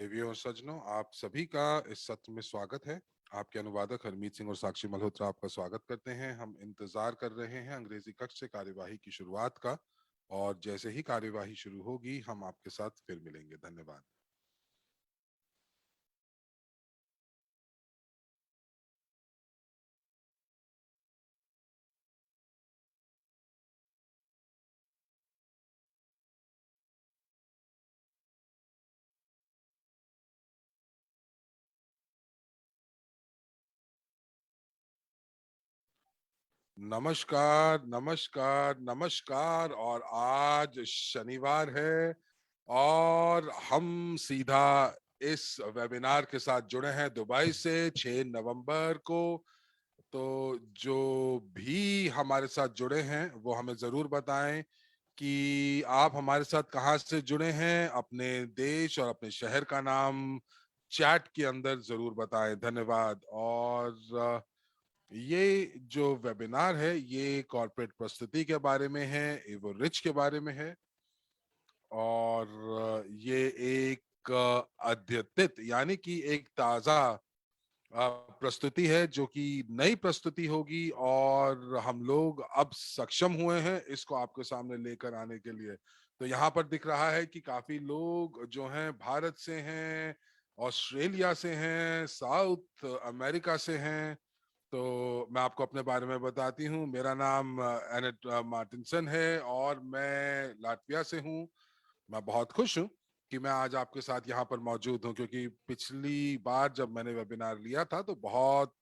देवियों और सज्जनों, आप सभी का इस सत्र में स्वागत है। आपके अनुवादक हरमीत सिंह और साक्षी मल्होत्रा आपका स्वागत करते हैं। हम इंतजार कर रहे हैं अंग्रेजी कक्ष से कार्यवाही की शुरुआत का, और जैसे ही कार्यवाही शुरू होगी हम आपके साथ फिर मिलेंगे। धन्यवाद। नमस्कार, नमस्कार, नमस्कार। और आज शनिवार है और हम सीधा इस वेबिनार के साथ जुड़े हैं दुबई से 6 नवंबर को। तो जो भी हमारे साथ जुड़े हैं वो हमें जरूर बताएं कि आप हमारे साथ कहाँ से जुड़े हैं। अपने देश और अपने शहर का नाम चैट के अंदर जरूर बताएं। धन्यवाद। और ये जो वेबिनार है ये कॉर्पोरेट प्रस्तुति के बारे में है, एवो रिच के बारे में है। और ये एक अद्यतित यानी कि एक ताजा प्रस्तुति है जो कि नई प्रस्तुति होगी, और हम लोग अब सक्षम हुए हैं इसको आपके सामने लेकर आने के लिए। तो यहाँ पर दिख रहा है कि काफी लोग जो हैं भारत से हैं, ऑस्ट्रेलिया से हैं, साउथ अमेरिका से हैं। तो मैं आपको अपने बारे में बताती हूँ। मेरा नाम एनेट मार्टिनसन है और मैं लाटविया से हूँ। मैं बहुत खुश हूँ कि मैं आज आपके साथ यहाँ पर मौजूद हूँ, क्योंकि पिछली बार जब मैंने वेबिनार लिया था तो बहुत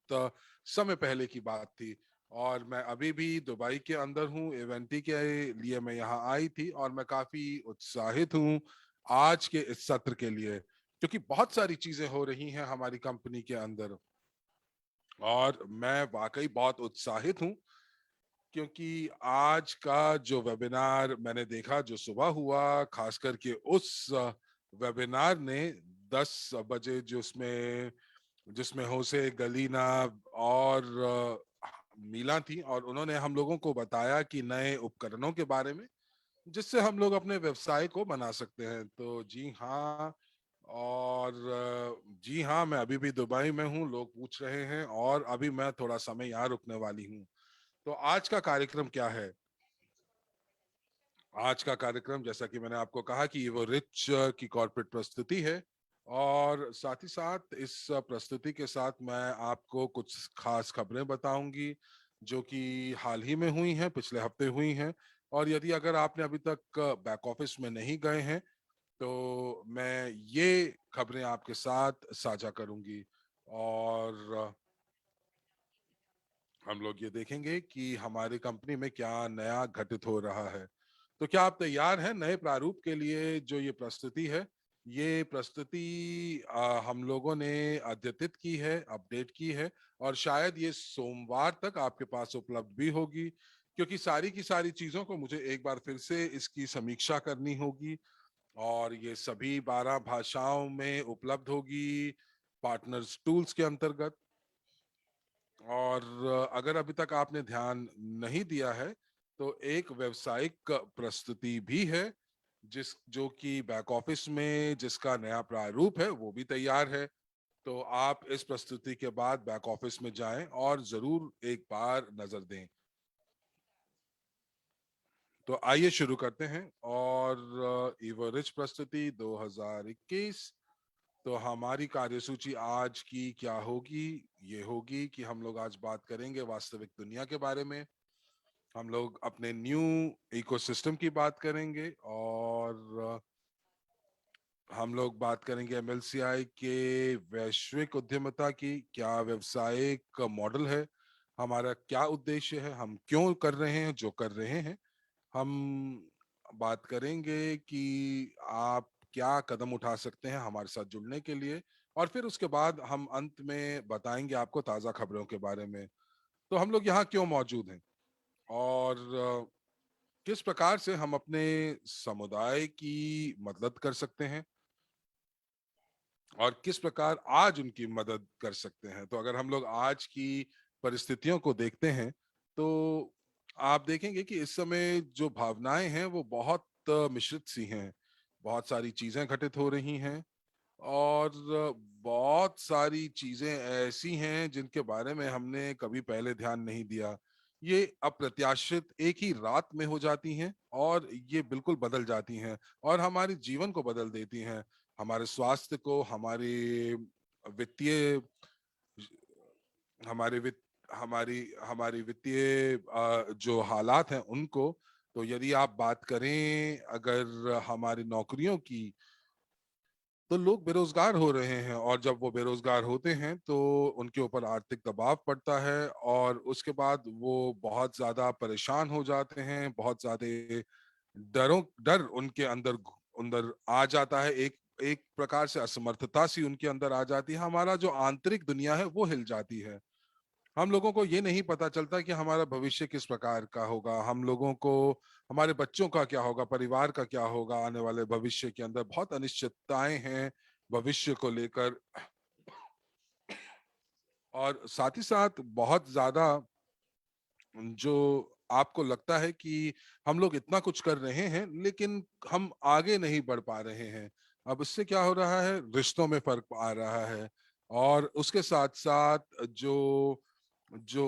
समय पहले की बात थी, और मैं अभी भी दुबई के अंदर हूँ। इवेंटी के लिए मैं यहाँ आई थी और मैं काफी उत्साहित हूँ आज के इस सत्र के लिए, क्योंकि बहुत सारी चीजें हो रही हैं हमारी कंपनी के अंदर। और मैं वाकई बहुत उत्साहित हूँ, क्योंकि आज का जो वेबिनार मैंने देखा जो सुबह हुआ, खास करके उस वेबिनार ने 10 बजे जिसमें जिसमें होसे गलीना और मीला थी, और उन्होंने हम लोगों को बताया कि नए उपकरणों के बारे में जिससे हम लोग अपने व्यवसाय को बना सकते हैं। तो जी हाँ, और जी हाँ, मैं अभी भी दुबई में हूँ। लोग पूछ रहे हैं और अभी मैं थोड़ा समय यहाँ रुकने वाली हूँ। तो आज का कार्यक्रम क्या है? आज का कार्यक्रम, जैसा कि मैंने आपको कहा कि ये वो रिच की कॉर्पोरेट प्रस्तुति है, और साथ ही साथ इस प्रस्तुति के साथ मैं आपको कुछ खास खबरें बताऊंगी जो कि हाल ही में हुई हैं, पिछले हफ्ते हुई हैं। और यदि अगर आपने अभी तक बैक ऑफिस में नहीं गए हैं तो मैं ये खबरें आपके साथ साझा करूंगी, और हम लोग ये देखेंगे कि हमारी कंपनी में क्या नया घटित हो रहा है। तो क्या आप तैयार हैं नए प्रारूप के लिए? जो ये प्रस्तुति है, ये प्रस्तुति हम लोगों ने अद्यतित की है, अपडेट की है, और शायद ये सोमवार तक आपके पास उपलब्ध भी होगी, क्योंकि सारी की सारी चीजों को मुझे एक बार फिर से इसकी समीक्षा करनी होगी। और ये सभी 12 भाषाओं में उपलब्ध होगी पार्टनर्स टूल्स के अंतर्गत। और अगर अभी तक आपने ध्यान नहीं दिया है तो एक व्यावसायिक प्रस्तुति भी है जिस जो कि बैक ऑफिस में जिसका नया प्रारूप है वो भी तैयार है। तो आप इस प्रस्तुति के बाद बैक ऑफिस में जाएं और जरूर एक बार नजर दें। तो आइए शुरू करते हैं। और इवरिच प्रस्तुति 2021। तो हमारी कार्यसूची आज की क्या होगी? ये होगी कि हम लोग आज बात करेंगे वास्तविक दुनिया के बारे में, हम लोग अपने न्यू इकोसिस्टम की बात करेंगे, और हम लोग बात करेंगे एमएलसीआई के वैश्विक उद्यमिता की, क्या व्यवसायिक मॉडल है, हमारा क्या उद्देश्य है, हम क्यों कर रहे हैं जो कर रहे हैं। हम बात करेंगे कि आप क्या कदम उठा सकते हैं हमारे साथ जुड़ने के लिए, और फिर उसके बाद हम अंत में बताएंगे आपको ताजा खबरों के बारे में। तो हम लोग यहाँ क्यों मौजूद हैं, और किस प्रकार से हम अपने समुदाय की मदद कर सकते हैं, और किस प्रकार आज उनकी मदद कर सकते हैं। तो अगर हम लोग आज की परिस्थितियों को देखते हैं तो आप देखेंगे कि इस समय जो भावनाएं हैं वो बहुत मिश्रित सी हैं। बहुत सारी चीजें घटित हो रही हैं, और बहुत सारी चीजें ऐसी हैं जिनके बारे में हमने कभी पहले ध्यान नहीं दिया। ये अप्रत्याशित एक ही रात में हो जाती हैं और ये बिल्कुल बदल जाती हैं और हमारे जीवन को बदल देती हैं, हमारे स्वास्थ्य को, वित्तीय हमारे वित्त हमारी हमारी वित्तीय जो हालात हैं उनको। तो यदि आप बात करें अगर हमारी नौकरियों की, तो लोग बेरोजगार हो रहे हैं और जब वो बेरोजगार होते हैं तो उनके ऊपर आर्थिक दबाव पड़ता है और उसके बाद वो बहुत ज्यादा परेशान हो जाते हैं, बहुत ज्यादा डर उनके अंदर अंदर आ जाता है, एक एक प्रकार से असमर्थता सी उनके अंदर आ जाती है, हमारा जो आंतरिक दुनिया है वो हिल जाती है। हम लोगों को ये नहीं पता चलता कि हमारा भविष्य किस प्रकार का होगा, हम लोगों को हमारे बच्चों का क्या होगा, परिवार का क्या होगा, आने वाले भविष्य के अंदर बहुत अनिश्चितताएं हैं भविष्य को लेकर। और साथ ही साथ बहुत ज्यादा जो आपको लगता है कि हम लोग इतना कुछ कर रहे हैं लेकिन हम आगे नहीं बढ़ पा रहे हैं। अब इससे क्या हो रहा है, रिश्तों में फर्क आ रहा है और उसके साथ साथ जो जो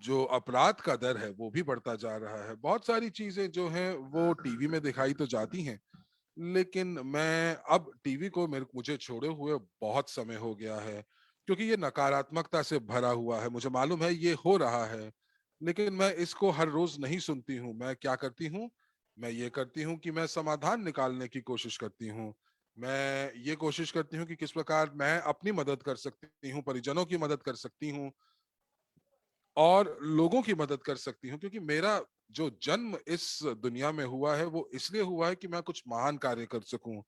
जो अपराध का दर है वो भी बढ़ता जा रहा है। बहुत सारी चीजें जो हैं वो टीवी में दिखाई तो जाती हैं, लेकिन मैं अब टीवी को मुझे छोड़े हुए बहुत समय हो गया है, क्योंकि ये नकारात्मकता से भरा हुआ है। मुझे मालूम है ये हो रहा है, लेकिन मैं इसको हर रोज नहीं सुनती हूँ। मैं क्या करती हूँ, मैं ये करती हूँ कि मैं समाधान निकालने की कोशिश करती हूँ। मैं ये कोशिश करती हूँ कि किस प्रकार मैं अपनी मदद कर सकती हूँ, परिजनों की मदद कर सकती हूँ और लोगों की मदद कर सकती हूँ, क्योंकि मेरा जो जन्म इस दुनिया में हुआ है वो इसलिए हुआ है कि मैं कुछ महान कार्य कर सकूं।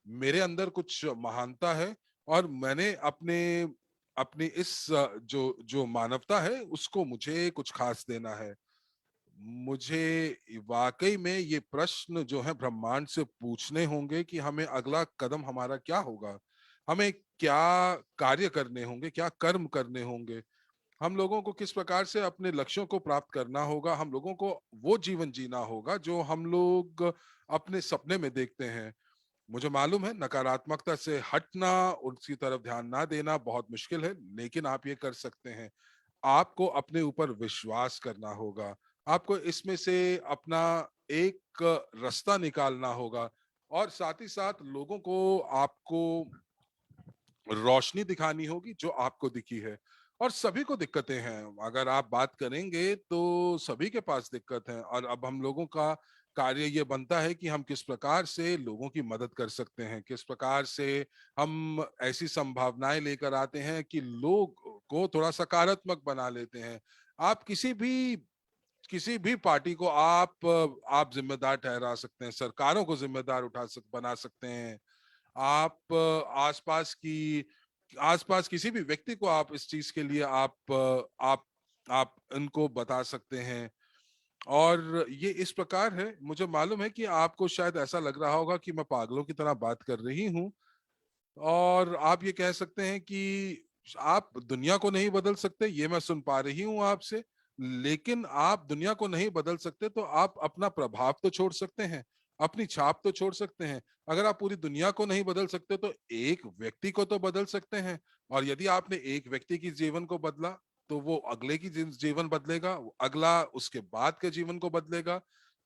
मेरे अंदर कुछ महानता है और मैंने अपने अपनी इस जो जो मानवता है उसको मुझे कुछ खास देना है। मुझे वाकई में ये प्रश्न जो है ब्रह्मांड से पूछने होंगे कि हमें अगला कदम हमारा क्या होगा, हमें क्या कार्य करने होंगे, क्या कर्म करने होंगे, हम लोगों को किस प्रकार से अपने लक्ष्यों को प्राप्त करना होगा, हम लोगों को वो जीवन जीना होगा जो हम लोग अपने सपने में देखते हैं। मुझे मालूम है नकारात्मकता से हटना, उसकी तरफ ध्यान ना देना बहुत मुश्किल है, लेकिन आप ये कर सकते हैं। आपको अपने ऊपर विश्वास करना होगा, आपको इसमें से अपना एक रास्ता निकालना होगा और साथ ही साथ लोगों को आपको रोशनी दिखानी होगी जो आपको दिखी है। और सभी को दिक्कतें हैं, अगर आप बात करेंगे तो सभी के पास दिक्कत है और अब हम लोगों का कार्य ये बनता है कि हम किस प्रकार से लोगों की मदद कर सकते हैं, किस प्रकार से हम ऐसी संभावनाएं लेकर आते हैं कि लोग को थोड़ा सकारात्मक बना लेते हैं। आप किसी भी पार्टी को आप जिम्मेदार ठहरा सकते हैं, सरकारों को जिम्मेदार बना सकते हैं। आप आसपास किसी भी व्यक्ति को आप इस चीज के लिए आप इनको बता सकते हैं। और ये इस प्रकार है, मुझे मालूम है कि आपको शायद ऐसा लग रहा होगा कि मैं पागलों की तरह बात कर रही हूँ और आप ये कह सकते हैं कि आप दुनिया को नहीं बदल सकते, ये मैं सुन पा रही हूँ आपसे। लेकिन आप दुनिया को नहीं बदल सकते तो आप अपना प्रभाव तो छोड़ सकते हैं, अपनी छाप तो छोड़ सकते हैं। अगर आप पूरी दुनिया को नहीं बदल सकते तो एक व्यक्ति को तो बदल सकते हैं। और यदि आपने एक व्यक्ति की जीवन को बदला तो वो अगले की जीवन बदलेगा, वो अगला उसके बाद के जीवन को बदलेगा।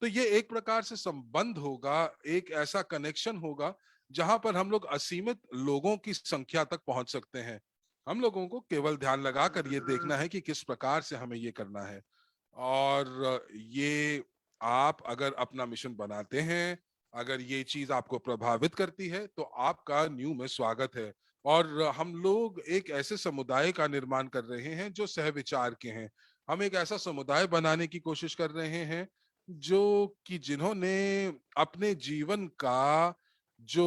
तो ये एक प्रकार से संबंध होगा, एक ऐसा कनेक्शन होगा जहां पर हम लोग असीमित लोगों की संख्या तक पहुंच सकते हैं। हम लोगों को केवल ध्यान लगाकर ये देखना है कि किस प्रकार से हमें ये करना है। और ये आप अगर अपना मिशन बनाते हैं, अगर ये चीज आपको प्रभावित करती है तो आपका न्यू में स्वागत है। और हम लोग एक ऐसे समुदाय का निर्माण कर रहे हैं जो सहविचार के हैं। हम एक ऐसा समुदाय बनाने की कोशिश कर रहे हैं जो कि जिन्होंने अपने जीवन का जो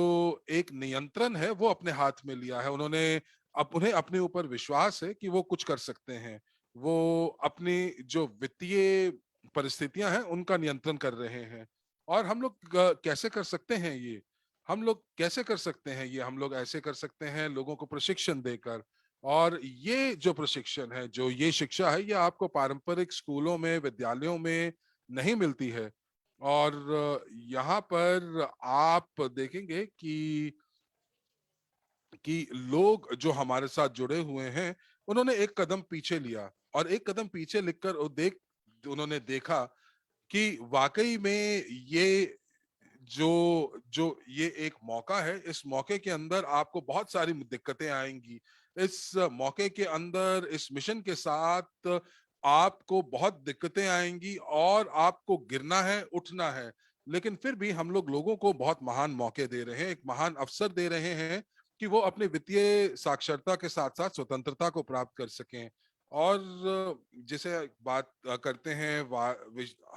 एक नियंत्रण है वो अपने हाथ में लिया है। उन्हें अपने ऊपर विश्वास है कि वो कुछ कर सकते हैं। वो अपनी जो वित्तीय परिस्थितियां हैं उनका नियंत्रण कर रहे हैं। और हम लोग कैसे कर सकते हैं ये, हम लोग कैसे कर सकते हैं ये, हम लोग ऐसे कर सकते हैं लोगों को प्रशिक्षण देकर। और ये जो प्रशिक्षण है, जो ये शिक्षा है, ये आपको पारंपरिक स्कूलों में, विद्यालयों में नहीं मिलती है। और यहाँ पर आप देखेंगे कि कि लोग जो हमारे साथ जुड़े हुए हैं उन्होंने एक कदम पीछे लिया, और एक कदम पीछे लिखकर उन्होंने देखा कि वाकई में ये जो जो ये एक मौका है, इस मौके के अंदर आपको बहुत सारी दिक्कतें आएंगी। इस मौके के अंदर, इस मिशन के साथ आपको बहुत दिक्कतें आएंगी और आपको गिरना है, उठना है। लेकिन फिर भी हम लोगों को बहुत महान मौके दे रहे हैं, एक महान अवसर दे रहे हैं कि वो अपने वित्तीय साक्षरता के साथ साथ स्वतंत्रता को प्राप्त कर सकें। और जैसे बात करते हैं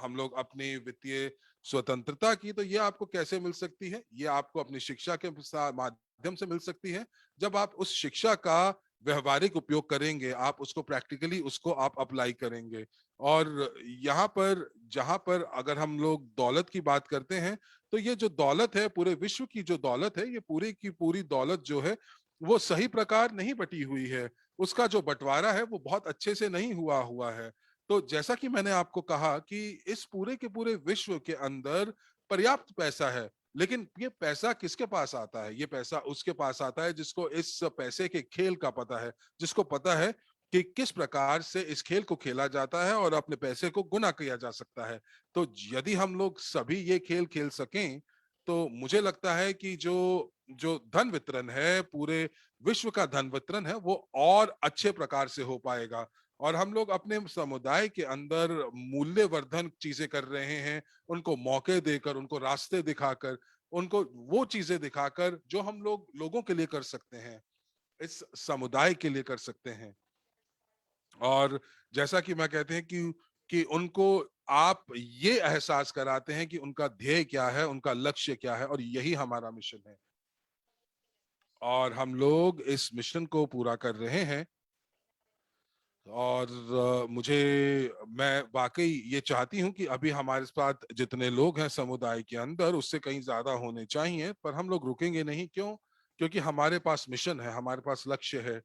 हम लोग अपनी वित्तीय स्वतंत्रता की, तो ये आपको कैसे मिल सकती है? ये आपको अपनी शिक्षा के माध्यम से मिल सकती है। जब आप उस शिक्षा का व्यवहारिक उपयोग करेंगे, आप उसको प्रैक्टिकली उसको आप अप्लाई करेंगे। और यहाँ पर, जहां पर अगर हम लोग दौलत की बात करते हैं, तो ये जो दौलत है, पूरे विश्व की जो दौलत है, ये पूरी की पूरी दौलत जो है वो सही प्रकार नहीं बटी हुई है। उसका जो बंटवारा है वो बहुत अच्छे से नहीं हुआ हुआ है। तो जैसा कि मैंने आपको कहा कि इस पूरे के पूरे विश्व के अंदर पर्याप्त पैसा है, लेकिन ये पैसा किसके पास आता है? ये पैसा उसके पास आता है जिसको इस पैसे के खेल का पता है, जिसको पता है कि किस प्रकार से इस खेल को खेला जाता है और अपने पैसे को गुना किया जा सकता है। तो यदि हम लोग सभी ये खेल खेल सकें, तो मुझे लगता है कि जो जो धन वितरण है, पूरे विश्व का धन वितरण है, वो और अच्छे प्रकार से हो पाएगा। और हम लोग अपने समुदाय के अंदर मूल्यवर्धन चीजें कर रहे हैं, उनको मौके देकर, उनको रास्ते दिखाकर, उनको वो चीजें दिखाकर जो हम लोग लोगों के लिए कर सकते हैं, इस समुदाय के लिए कर सकते हैं। और जैसा कि मैं कहते हैं कि उनको आप ये एहसास कराते हैं कि उनका ध्येय क्या है, उनका लक्ष्य क्या है, और यही हमारा मिशन है। और हम लोग इस मिशन को पूरा कर रहे हैं। और मैं वाकई ये चाहती हूं कि अभी हमारे साथ जितने लोग हैं समुदाय के अंदर, उससे कहीं ज्यादा होने चाहिए, पर हम लोग रुकेंगे नहीं। क्यों? क्योंकि हमारे पास मिशन है, हमारे पास लक्ष्य है।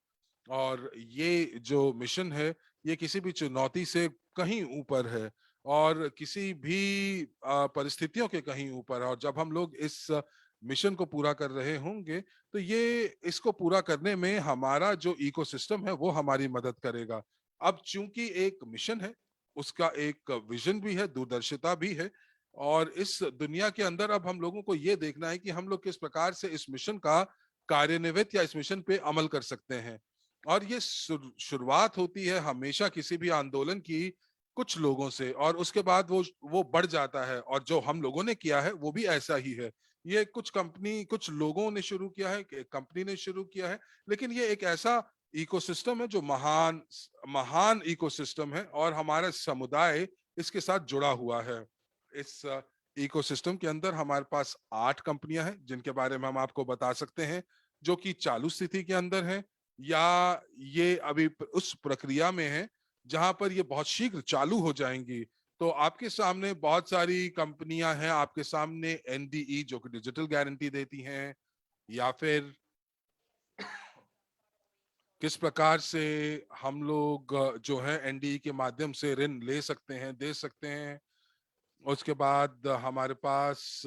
और ये जो मिशन है, ये किसी भी चुनौती से कहीं ऊपर है, और किसी भी परिस्थितियों के कहीं ऊपर है। और जब हम लोग इस मिशन को पूरा कर रहे होंगे, तो ये इसको पूरा करने में हमारा जो इकोसिस्टम है वो हमारी मदद करेगा। अब चूंकि एक मिशन है, उसका एक विजन भी है, दूरदर्शिता भी है। और इस दुनिया के अंदर अब हम लोगों को ये देखना है कि हम लोग किस प्रकार से इस मिशन का कार्यान्वित या इस मिशन पे अमल कर सकते हैं। और ये शुरुआत होती है हमेशा किसी भी आंदोलन की कुछ लोगों से, और उसके बाद वो बढ़ जाता है। और जो हम लोगों ने किया है वो भी ऐसा ही है। ये कुछ लोगों ने शुरू किया है, कंपनी ने शुरू किया है, लेकिन ये एक ऐसा इकोसिस्टम है जो महान महान इकोसिस्टम है, और हमारा समुदाय इसके साथ जुड़ा हुआ है। इस इकोसिस्टम के अंदर हमारे पास 8 कंपनियां हैं जिनके बारे में हम आपको बता सकते हैं, जो कि चालू स्थिति के अंदर है, या ये अभी उस प्रक्रिया में है जहां पर ये बहुत शीघ्र चालू हो जाएंगी। तो आपके सामने बहुत सारी कंपनियां हैं, आपके सामने एनडीई जो कि डिजिटल गारंटी देती हैं, या फिर किस प्रकार से हम लोग जो है एनडीई के माध्यम से ऋण ले सकते हैं, दे सकते हैं। उसके बाद हमारे पास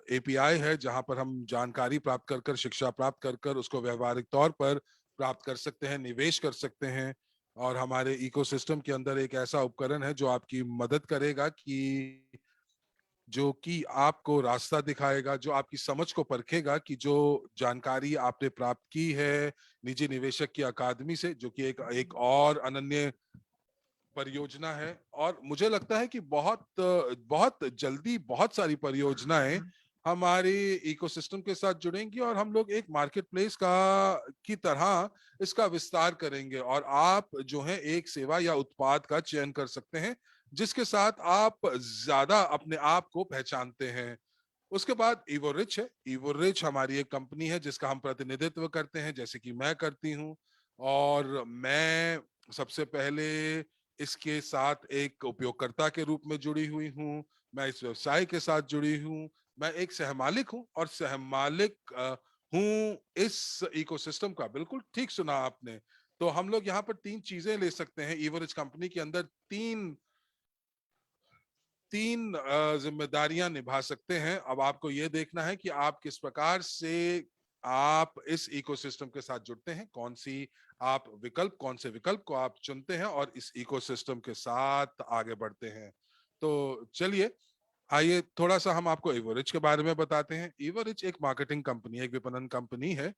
एपीआई है जहां पर हम जानकारी प्राप्त कर कर, शिक्षा प्राप्त कर कर उसको व्यवहारिक तौर पर प्राप्त कर सकते हैं, निवेश कर सकते हैं। और हमारे इकोसिस्टम के अंदर एक ऐसा उपकरण है जो आपकी मदद करेगा, कि जो कि आपको रास्ता दिखाएगा, जो आपकी समझ को परखेगा कि जो जानकारी आपने प्राप्त की है निजी निवेशक की अकादमी से, जो कि एक एक और अनन्य परियोजना है। और मुझे लगता है कि बहुत बहुत जल्दी बहुत सारी परियोजनाएं हमारे इकोसिस्टम के साथ जुड़ेंगी, और हम लोग एक मार्केट प्लेस का की तरह इसका विस्तार करेंगे। और आप जो है एक सेवा या उत्पाद का चयन कर सकते हैं जिसके साथ आप ज्यादा अपने आप को पहचानते हैं। उसके बाद इवोरिच है। इवोरिच हमारी एक कंपनी है जिसका हम प्रतिनिधित्व करते हैं, जैसे कि मैं करती हूँ। और मैं सबसे पहले इसके साथ एक उपयोगकर्ता के रूप में जुड़ी हुई हूँ, मैं इस व्यवसाय के साथ जुड़ी हूँ, मैं एक सहमालिक हूँ, और सहमालिक हूँ इस इकोसिस्टम का। बिल्कुल ठीक सुना आपने। तो हम लोग यहाँ पर 3 चीजें ले सकते हैं। इवोरिच कंपनी के अंदर 3 तीन जिम्मेदारियां निभा सकते हैं। अब आपको ये देखना है कि आप किस प्रकार से आप इस इकोसिस्टम के साथ जुड़ते हैं, कौन से विकल्प को आप चुनते हैं और इस इकोसिस्टम के साथ आगे बढ़ते हैं। तो चलिए, आइए थोड़ा सा हम आपको एवरेज के बारे में बताते हैं। एवरेज एक मार्केटिंग कंपनी, एक विपणन कंपनी है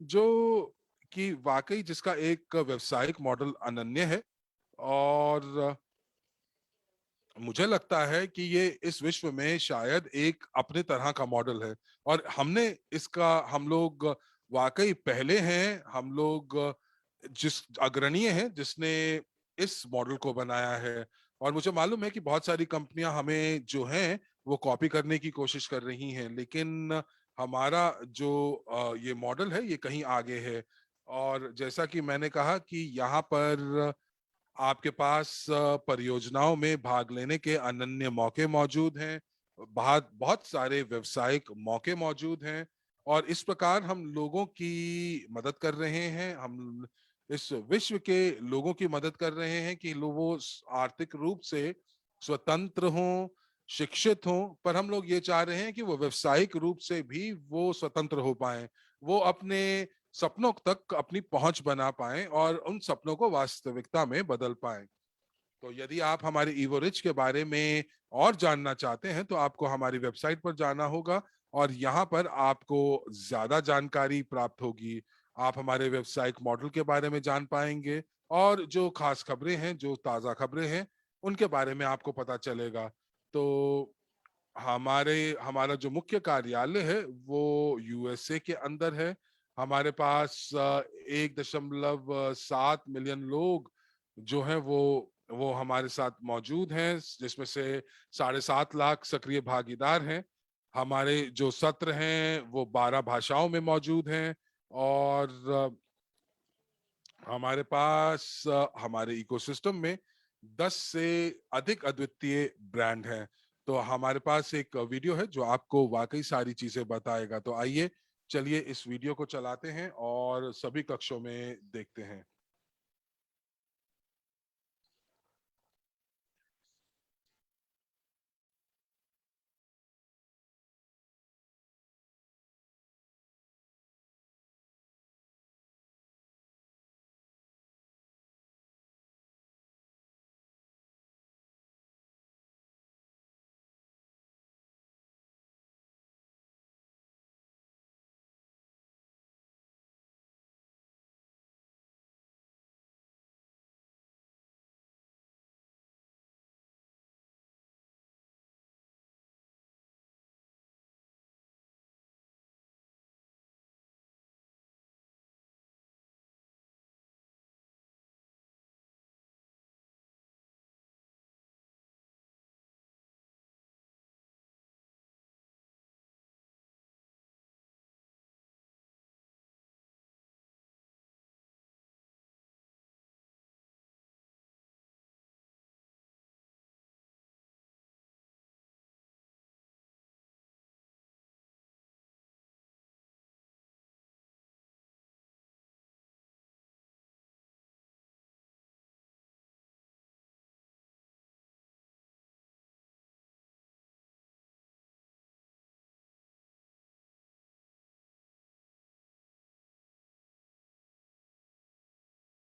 जो कि वाकई जिसका एक व्यवसायिक मॉडल अनन्य है, और मुझे लगता है कि ये इस विश्व में शायद एक अपने तरह का मॉडल है। और हम लोग वाकई पहले हैं, हम लोग जिस अग्रणीय हैं जिसने इस मॉडल को बनाया है। और मुझे मालूम है कि बहुत सारी कंपनियां हमें जो हैं वो कॉपी करने की कोशिश कर रही हैं, लेकिन हमारा जो ये मॉडल है ये कहीं आगे है। और जैसा कि मैंने कहा कि यहाँ पर आपके पास परियोजनाओं में भाग लेने के अनन्य मौके मौजूद हैं, बहुत बहुत सारे व्यवसायिक मौके मौजूद हैं। और इस प्रकार हम लोगों की मदद कर रहे हैं, हम इस विश्व के लोगों की मदद कर रहे हैं कि लोग वो आर्थिक रूप से स्वतंत्र हों, शिक्षित हों, पर हम लोग ये चाह रहे हैं कि वो व्यवसायिक रूप से भी वो स्वतंत्र हो पाएं, वो अपने सपनों तक अपनी पहुंच बना पाएं और उन सपनों को वास्तविकता में बदल पाएं। तो यदि आप हमारे इवोरिच के बारे में और जानना चाहते हैं तो आपको हमारी वेबसाइट पर जाना होगा, और यहाँ पर आपको ज्यादा जानकारी प्राप्त होगी। आप हमारे व्यवसायिक मॉडल के बारे में जान पाएंगे, और जो खास खबरें हैं, जो ताजा खबरें हैं, उनके बारे में आपको पता चलेगा। तो हमारा जो मुख्य कार्यालय है वो यूएसए के अंदर है। हमारे पास 1.7 मिलियन लोग जो हैं वो हमारे साथ मौजूद हैं, जिसमें से 7.5 लाख सक्रिय भागीदार हैं। हमारे जो सत्र हैं वो 12 भाषाओं में मौजूद हैं। और हमारे पास हमारे इकोसिस्टम में 10 से अधिक अद्वितीय ब्रांड हैं। तो हमारे पास एक वीडियो है जो आपको वाकई सारी चीजें बताएगा। तो आइए, चलिए इस वीडियो को चलाते हैं और सभी कक्षों में देखते हैं।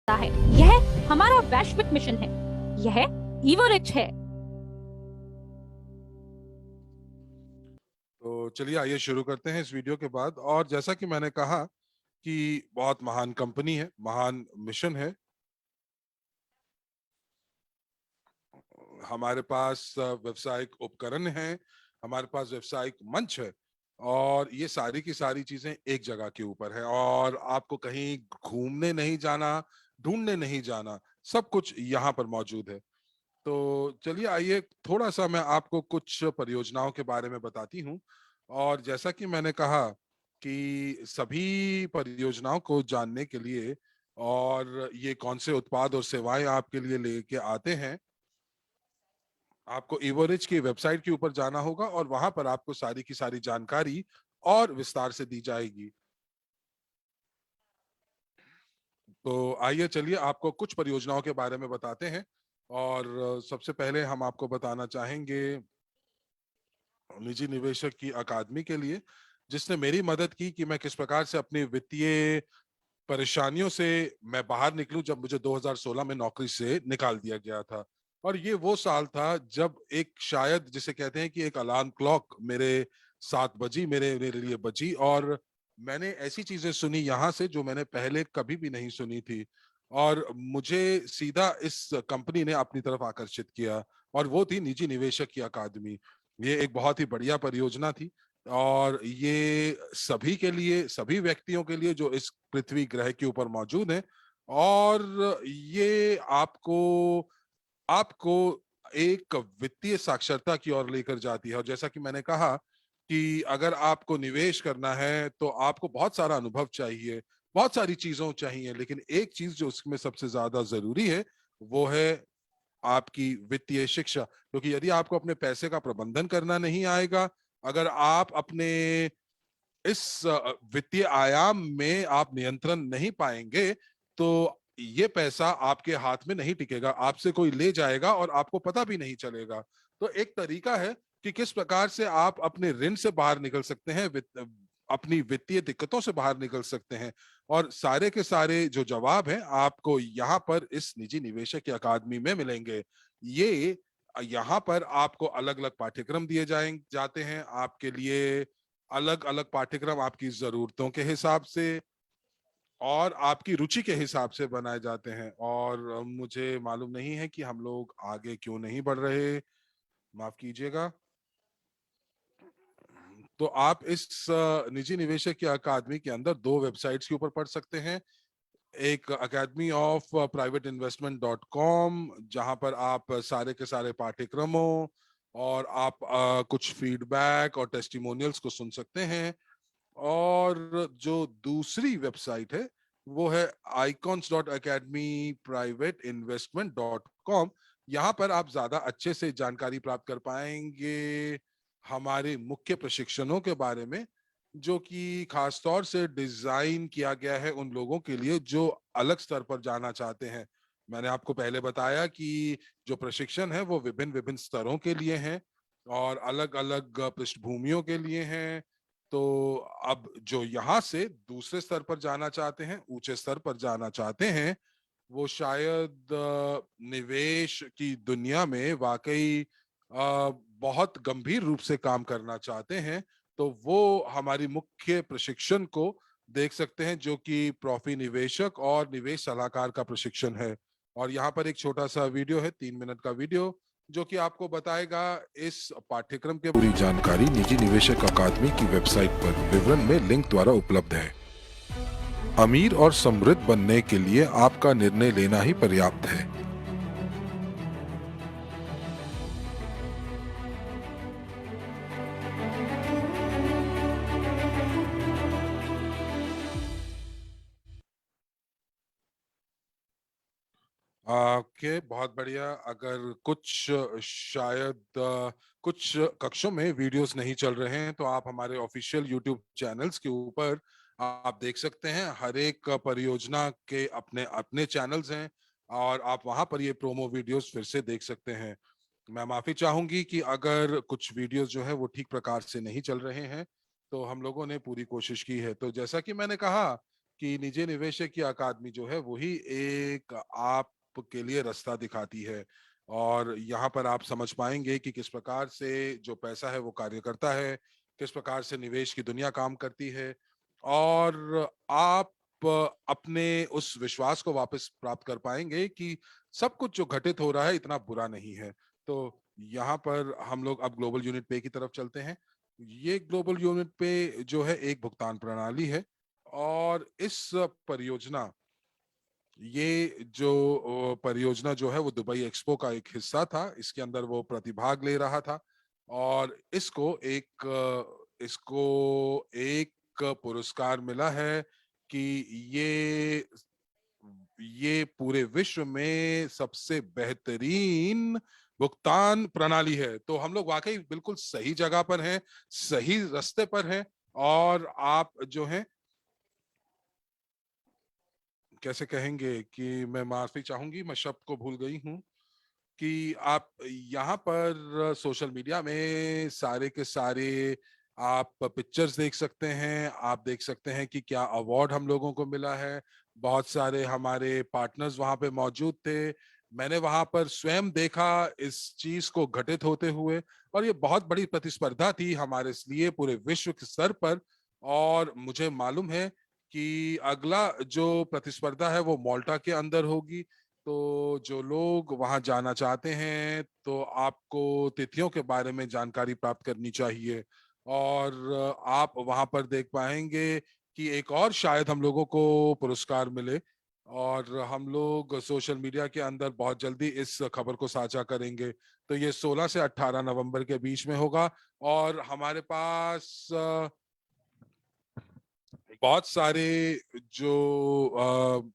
है। यह हमारा वैश्विक मिशन है। यह इवोरिच है। तो चलिए, आइए शुरू करते हैं इस वीडियो के बाद। और जैसा कि मैंने कहा कि बहुत महान कंपनी है, महान मिशन है। हमारे पास व्यवसायिक उपकरण हैं, हमारे पास व्यवसायिक मंच है, और ये सारी की सारी चीजें एक जगह के ऊपर है। और आपको कहीं घूमने नहीं जाना, ढूंढने नहीं जाना, सब कुछ यहाँ पर मौजूद है। तो चलिए, आइए थोड़ा सा मैं आपको कुछ परियोजनाओं के बारे में बताती हूँ। और जैसा कि मैंने कहा कि सभी परियोजनाओं को जानने के लिए, और ये कौन से उत्पाद और सेवाएं आपके लिए लेके आते हैं, आपको इवोरिज की वेबसाइट के ऊपर जाना होगा, और वहां पर आपको सारी की सारी जानकारी और विस्तार से दी जाएगी। तो आइए, चलिए आपको कुछ परियोजनाओं के बारे में बताते हैं। और सबसे पहले हम आपको बताना चाहेंगे निजी निवेशक की अकादमी के लिए, जिसने मेरी मदद की कि मैं किस प्रकार से अपनी वित्तीय परेशानियों से मैं बाहर निकलूं जब मुझे 2016 में नौकरी से निकाल दिया गया था। और ये वो साल था जब एक, शायद जिसे कहते हैं कि एक अलार्म क्लॉक मेरे 7 बजी, मेरे मेरे लिए बजी, और मैंने ऐसी चीजें सुनी यहाँ से जो मैंने पहले कभी भी नहीं सुनी थी, और मुझे सीधा इस कंपनी ने अपनी तरफ आकर्षित किया, और वो थी निजी निवेशक की अकादमी। ये एक बहुत ही बढ़िया परियोजना थी, और ये सभी के लिए, सभी व्यक्तियों के लिए जो इस पृथ्वी ग्रह के ऊपर मौजूद हैं, और ये आपको आपको एक वित्तीय साक्षरता की ओर लेकर जाती है। और जैसा कि मैंने कहा कि अगर आपको निवेश करना है तो आपको बहुत सारा अनुभव चाहिए, बहुत सारी चीजों चाहिए, लेकिन एक चीज जो उसमें सबसे ज्यादा जरूरी है वो है आपकी वित्तीय शिक्षा। क्योंकि यदि आपको अपने पैसे का प्रबंधन करना नहीं आएगा, अगर आप अपने इस वित्तीय आयाम में आप नियंत्रण नहीं पाएंगे, तो ये पैसा आपके हाथ में नहीं टिकेगा, आपसे कोई ले जाएगा और आपको पता भी नहीं चलेगा। तो एक तरीका है कि किस प्रकार से आप अपने ऋण से बाहर निकल सकते हैं, अपनी वित्तीय दिक्कतों से बाहर निकल सकते हैं। और सारे के सारे जो जवाब हैं आपको यहाँ पर इस निजी निवेशक की अकादमी में मिलेंगे। ये यहाँ पर आपको अलग अलग पाठ्यक्रम दिए जाते हैं आपके लिए, अलग अलग पाठ्यक्रम आपकी जरूरतों के हिसाब से और आपकी रुचि के हिसाब से बनाए जाते हैं। और मुझे मालूम नहीं है कि हम लोग आगे क्यों नहीं बढ़ रहे, माफ कीजिएगा। तो आप इस निजी निवेशक की अकादमी के अंदर दो वेबसाइट्स के ऊपर पढ़ सकते हैं। एक academy of private investment .com, जहां पर आप सारे के सारे पाठ्यक्रमों और आप कुछ फीडबैक और टेस्टिमोनियल्स को सुन सकते हैं। और जो दूसरी वेबसाइट है वो है icons.academy.privateinvestment.com। यहाँ पर आप ज्यादा अच्छे से जानकारी प्राप्त कर पाएंगे हमारे मुख्य प्रशिक्षणों के बारे में, जो कि खासतौर से डिजाइन किया गया है उन लोगों के लिए जो अलग स्तर पर जाना चाहते हैं। मैंने आपको पहले बताया कि जो प्रशिक्षण है वो विभिन्न विभिन्न स्तरों के लिए हैं और अलग अलग पृष्ठभूमियों के लिए हैं। तो अब जो यहाँ से दूसरे स्तर पर जाना चाहते हैं, ऊंचे स्तर पर जाना चाहते हैं, वो शायद निवेश की दुनिया में वाकई बहुत गंभीर रूप से काम करना चाहते हैं, तो वो हमारी मुख्य प्रशिक्षण को देख सकते हैं, जो कि प्रॉफी निवेशक और निवेश सलाहकार का प्रशिक्षण है। और यहाँ पर एक छोटा सा वीडियो है, 3 मिनट का वीडियो, जो कि आपको बताएगा इस पाठ्यक्रम के पूरी जानकारी निजी निवेशक अकादमी की वेबसाइट पर विवरण में लिंक द्वारा उपलब्ध है। अमीर और समृद्ध बनने के लिए आपका निर्णय लेना ही पर्याप्त है। ओके, बहुत बढ़िया। अगर कुछ शायद कुछ कक्षों में वीडियोस नहीं चल रहे हैं तो आप हमारे ऑफिशियल यूट्यूब चैनल्स के ऊपर आप देख सकते हैं। हर एक परियोजना के अपने अपने चैनल्स हैं और आप वहां पर ये प्रोमो वीडियोस फिर से देख सकते हैं। मैं माफी चाहूंगी कि अगर कुछ वीडियोस जो है वो ठीक प्रकार से नहीं चल रहे हैं, तो हम लोगों ने पूरी कोशिश की है। तो जैसा कि मैंने कहा कि निजी निवेशक की अकादमी जो है वही एक आप के लिए रास्ता दिखाती है, और यहाँ पर आप समझ पाएंगे कि किस प्रकार से जो पैसा है वो कार्य करता है, किस प्रकार से निवेश की दुनिया काम करती है, और आप अपने उस विश्वास को वापस प्राप्त कर पाएंगे कि सब कुछ जो घटित हो रहा है इतना बुरा नहीं है। तो यहाँ पर हम लोग अब ग्लोबल यूनिट पे की तरफ चलते हैं। ये ग्लोबल यूनिट पे जो है एक भुगतान प्रणाली है, और इस परियोजना, ये जो परियोजना जो है वो दुबई एक्सपो का एक हिस्सा था। इसके अंदर वो प्रतिभाग ले रहा था, और इसको एक पुरस्कार मिला है कि ये ये पूरे विश्व में सबसे बेहतरीन भुगतान प्रणाली है। तो हम लोग वाकई बिल्कुल सही जगह पर हैं, सही रास्ते पर हैं। और आप जो हैं, कैसे कहेंगे कि मैं माफी चाहूंगी, मैं शब्द को भूल गई हूँ। कि आप यहाँ पर सोशल मीडिया में सारे के सारे आप पिक्चर्स देख सकते हैं, आप देख सकते हैं कि क्या अवार्ड हम लोगों को मिला है। बहुत सारे हमारे पार्टनर्स वहां पे मौजूद थे। मैंने वहां पर स्वयं देखा इस चीज को घटित होते हुए, और ये बहुत बड़ी प्रतिस्पर्धा थी हमारे लिए पूरे विश्व के स्तर पर। और मुझे मालूम है कि अगला जो प्रतिस्पर्धा है वो माल्टा के अंदर होगी। तो जो लोग वहां जाना चाहते हैं तो आपको तिथियों के बारे में जानकारी प्राप्त करनी चाहिए। और आप वहां पर देख पाएंगे कि एक और शायद हम लोगों को पुरस्कार मिले। और हम लोग सोशल मीडिया के अंदर बहुत जल्दी इस खबर को साझा करेंगे। तो ये 16 से 18 नवंबर के बीच में होगा। और हमारे पास बहुत सारे जो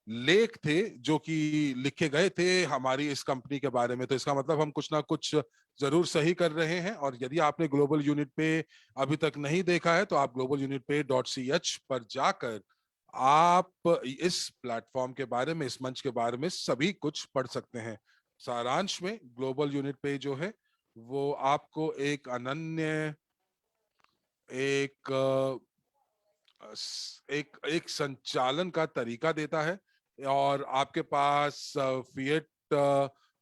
लेख थे जो कि लिखे गए थे हमारी इस कंपनी के बारे में। तो इसका मतलब हम कुछ ना कुछ जरूर सही कर रहे हैं। और यदि आपने ग्लोबल यूनिट पे अभी तक नहीं देखा है तो आप ग्लोबल यूनिट पे .ch पर जाकर आप इस प्लेटफॉर्म के बारे में, इस मंच के बारे में सभी कुछ पढ़ सकते हैं। सारांश में ग्लोबल यूनिट पे जो है वो आपको एक अनन्य, एक एक एक संचालन का तरीका देता है। और आपके पास फिएट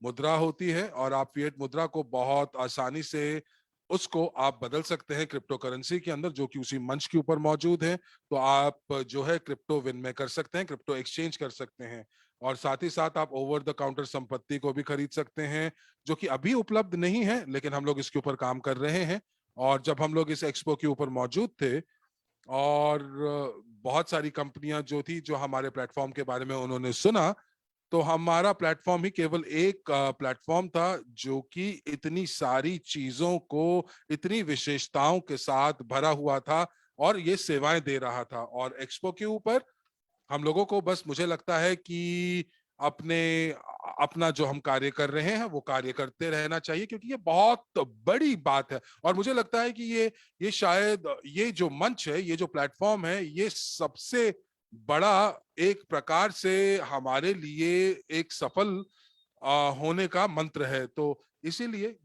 मुद्रा होती है और आप फिएट मुद्रा को बहुत आसानी से उसको आप बदल सकते हैं क्रिप्टो करेंसी के अंदर, जो कि उसी मंच के ऊपर मौजूद है। तो आप जो है क्रिप्टो विनिमय कर सकते हैं, क्रिप्टो एक्सचेंज कर सकते हैं। और साथ ही साथ आप ओवर द काउंटर संपत्ति को भी खरीद सकते हैं, जो कि अभी उपलब्ध नहीं है लेकिन हम लोग इसके ऊपर काम कर रहे हैं। और जब हम लोग इस एक्सपो के ऊपर मौजूद थे और बहुत सारी कंपनियां जो थी जो हमारे प्लेटफॉर्म के बारे में उन्होंने सुना, तो हमारा प्लेटफॉर्म ही केवल एक प्लेटफॉर्म था जो कि इतनी सारी चीजों को, इतनी विशेषताओं के साथ भरा हुआ था और ये सेवाएं दे रहा था। और एक्सपो के ऊपर हम लोगों को बस, मुझे लगता है कि अपने अपना जो हम कार्य कर रहे हैं वो कार्य करते रहना चाहिए, क्योंकि ये बहुत बड़ी बात है। और मुझे लगता है कि ये शायद ये जो मंच है, ये जो प्लेटफॉर्म है, ये सबसे बड़ा एक प्रकार से हमारे लिए एक सफल होने का मंत्र है। तो इसीलिए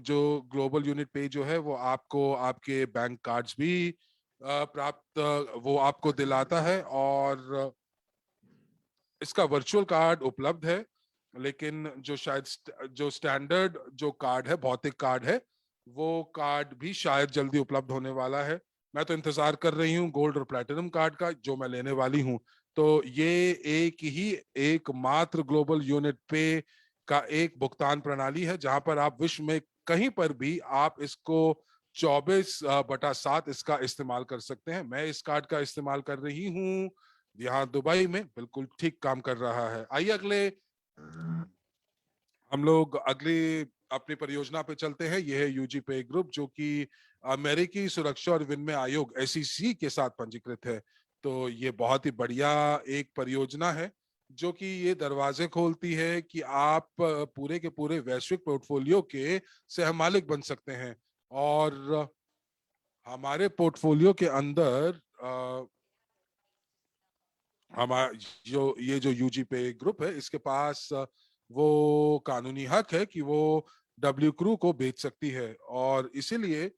जो ग्लोबल यूनिट पे जो है वो आपको आपके बैंक कार्ड्स भी प्राप्त वो आपको दिलाता है। और इसका वर्चुअल कार्ड उपलब्ध है, लेकिन जो शायद जो स्टैंडर्ड जो कार्ड है, भौतिक कार्ड है, वो कार्ड भी शायद जल्दी उपलब्ध होने वाला है। मैं तो इंतजार कर रही हूँ गोल्ड और प्लैटिनम कार्ड का, जो मैं लेने वाली हूँ। तो ये एक ही एकमात्र ग्लोबल यूनिट पे का एक भुगतान प्रणाली है जहां पर आप विश्व में कहीं पर भी आप इसको 24/7 इसका इस्तेमाल कर सकते हैं। मैं इस कार्ड का इस्तेमाल कर रही हूँ यहाँ दुबई में, बिल्कुल ठीक काम कर रहा है। आइए अगले हम लोग अगली अपनी परियोजना पे चलते हैं। यह है यूजीपे ग्रुप, जो कि अमेरिकी सुरक्षा और विनिमय आयोग SEC के साथ पंजीकृत है। तो ये बहुत ही बढ़िया एक परियोजना है जो कि ये दरवाजे खोलती है कि आप पूरे के पूरे वैश्विक पोर्टफोलियो के सहमालिक बन सकते हैं। और हमारे पोर्टफोलियो के अंदर हमारा जो ये जो यूजी पे ग्रुप है, इसके पास वो कानूनी हक है कि वो डब्ल्यू क्रू को बेच सकती है। और इसीलिए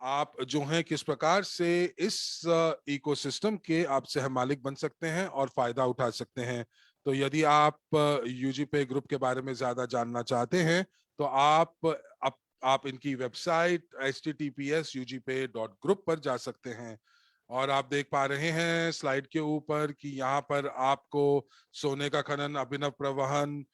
आप जो हैं किस प्रकार से इस इकोसिस्टम के आप सहमालिक बन सकते हैं और फायदा उठा सकते हैं। तो यदि आप यूजी पे ग्रुप के बारे में ज्यादा जानना चाहते हैं तो आप इनकी वेबसाइट https://ugpay.group पर जा सकते हैं। और आप देख पा रहे हैं स्लाइड के ऊपर कि यहाँ पर आपको सोने का खनन, अभिनव प्रवहन,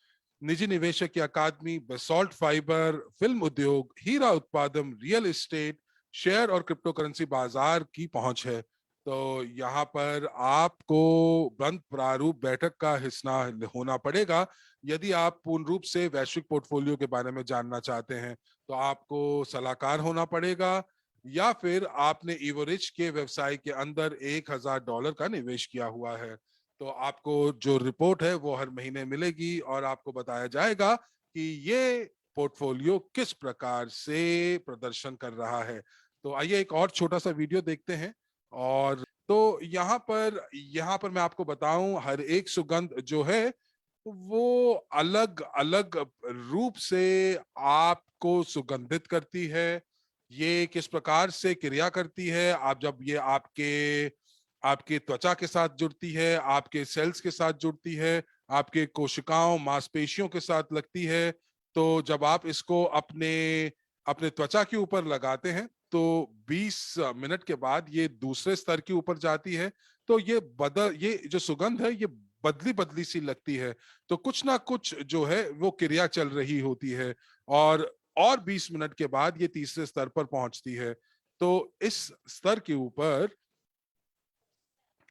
निजी निवेशक की अकादमी, बेसॉल्ट फाइबर, फिल्म उद्योग, हीरा उत्पादन, रियल एस्टेट, शेयर और क्रिप्टो करेंसी बाजार की पहुंच है। तो यहाँ पर आपको बंद प्रारूप बैठक का हिस्सा होना पड़ेगा यदि आप पूर्ण रूप से वैश्विक पोर्टफोलियो के बारे में जानना चाहते हैं। तो आपको सलाहकार होना पड़ेगा, या फिर आपने इवोरिच के व्यवसाय के अंदर $1000 का निवेश किया हुआ है। तो आपको जो रिपोर्ट है वो हर महीने मिलेगी और आपको बताया जाएगा कि ये पोर्टफोलियो किस प्रकार से प्रदर्शन कर रहा है। तो आइए एक और छोटा सा वीडियो देखते हैं। और तो यहाँ पर मैं आपको बताऊं, हर एक सुगंध जो है वो अलग अलग रूप से आपको सुगंधित करती है। ये किस प्रकार से क्रिया करती है, आप जब ये आपके आपके त्वचा के साथ जुड़ती है, आपके सेल्स के साथ जुड़ती है, आपके कोशिकाओं मांसपेशियों के साथ लगती है, तो जब आप इसको अपने अपने त्वचा के ऊपर लगाते हैं तो 20 मिनट के बाद ये दूसरे स्तर के ऊपर जाती है। तो ये जो सुगंध है ये बदली बदली सी लगती है। तो कुछ ना कुछ जो है वो क्रिया चल रही होती है, और 20 मिनट के बाद ये तीसरे स्तर पर पहुंचती है। तो इस स्तर के ऊपर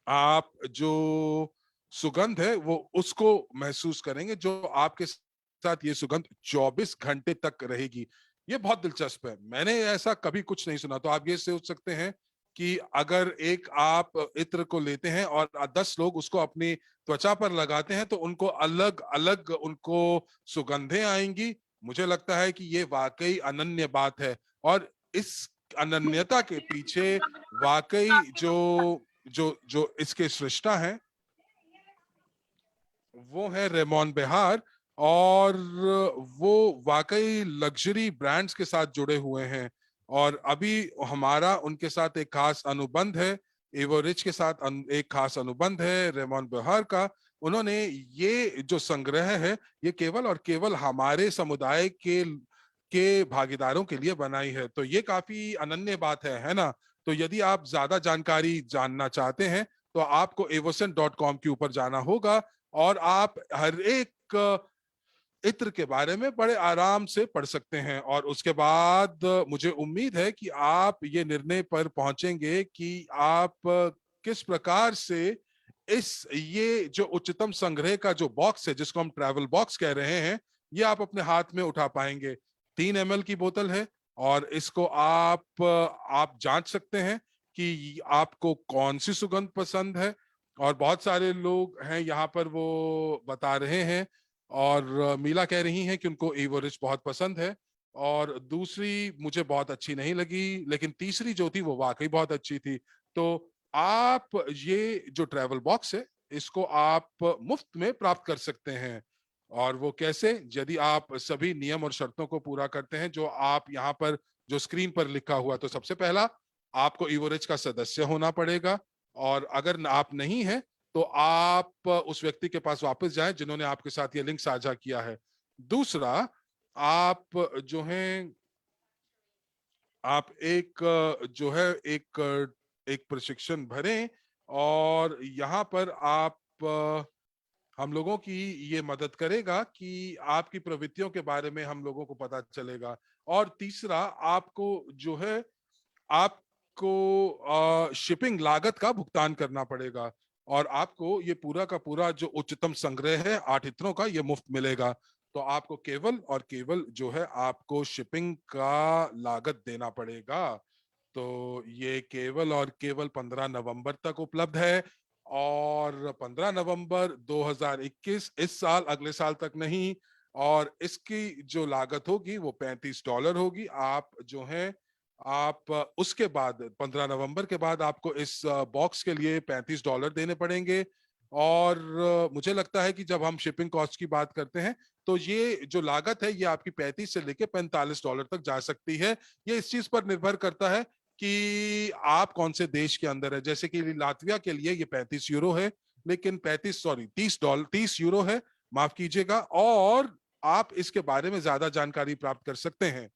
आप जो सुगंध है वो उसको महसूस करेंगे, जो आपके साथ ये सुगंध 24 घंटे तक रहेगी। ये बहुत दिलचस्प है, मैंने ऐसा कभी कुछ नहीं सुना। तो आप ये सोच सकते हैं कि अगर एक आप इत्र को लेते हैं और 10 लोग उसको अपनी त्वचा पर लगाते हैं तो उनको अलग अलग उनको सुगंधें आएंगी। मुझे लगता है कि ये वाकई अनन्य बात है, और इस अनन्यता के पीछे वाकई जो जो जो इसके सृष्टा हैं वो है रेमोन बेहार। और वो वाकई लग्जरी ब्रांड्स के साथ जुड़े हुए हैं, और अभी हमारा उनके साथ एक खास अनुबंध है। एवोरिच के साथ एक खास अनुबंध है रेमोन बेहार का। उन्होंने ये जो संग्रह है ये केवल और केवल हमारे समुदाय के भागीदारों के लिए बनाई है। तो ये काफी अनन्य बात है ना। तो यदि आप ज्यादा जानकारी जानना चाहते हैं तो आपको evocent.com के ऊपर जाना होगा, और आप हर एक इत्र के बारे में बड़े आराम से पढ़ सकते हैं। और उसके बाद मुझे उम्मीद है कि आप ये निर्णय पर पहुंचेंगे कि आप किस प्रकार से ये जो उच्चतम संग्रह का जो बॉक्स है जिसको हम ट्रैवल बॉक्स कह रहे हैं, ये आप अपने हाथ में उठा पाएंगे। 3 ml की बोतल है, और इसको आप जांच सकते हैं कि आपको कौन सी सुगंध पसंद है। और बहुत सारे लोग हैं यहाँ पर वो बता रहे हैं, और मीला कह रही हैं कि उनको एवरेज बहुत पसंद है, और दूसरी मुझे बहुत अच्छी नहीं लगी, लेकिन तीसरी जो थी वो वाकई बहुत अच्छी थी। तो आप ये जो ट्रैवल बॉक्स है इसको आप मुफ्त में प्राप्त कर सकते हैं। और वो कैसे, यदि आप सभी नियम और शर्तों को पूरा करते हैं जो आप यहाँ पर जो स्क्रीन पर लिखा हुआ। तो सबसे पहला, आपको एवरेज का सदस्य होना पड़ेगा, और अगर आप नहीं है तो आप उस व्यक्ति के पास वापस जाएं जिन्होंने आपके साथ ये लिंक साझा किया है। दूसरा, आप जो हैं आप एक जो है एक प्रशिक्षण भरें, और यहाँ पर आप हम लोगों की ये मदद करेगा कि आपकी प्रवृत्तियों के बारे में हम लोगों को पता चलेगा। और तीसरा, आपको जो है आपको शिपिंग लागत का भुगतान करना पड़ेगा, और आपको ये पूरा का पूरा जो उच्चतम संग्रह है 8 इत्रों का ये मुफ्त मिलेगा। तो आपको केवल और केवल जो है आपको शिपिंग का लागत देना पड़ेगा। तो ये केवल और केवल 15 नवंबर तक उपलब्ध है, और 15 नवंबर 2021 इस साल, अगले साल तक नहीं। और इसकी जो लागत होगी वो $35 होगी। आप जो है आप उसके बाद 15 नवंबर के बाद आपको इस बॉक्स के लिए $35 देने पड़ेंगे। और मुझे लगता है कि जब हम शिपिंग कॉस्ट की बात करते हैं तो ये जो लागत है ये आपकी 35 से लेके $45 तक जा सकती है। ये इस चीज पर निर्भर करता है कि आप कौन से देश के अंदर है। जैसे कि लातविया के लिए ये 35 यूरो है, लेकिन 30 यूरो है, माफ कीजिएगा। और आप इसके बारे में ज्यादा जानकारी प्राप्त कर सकते हैं,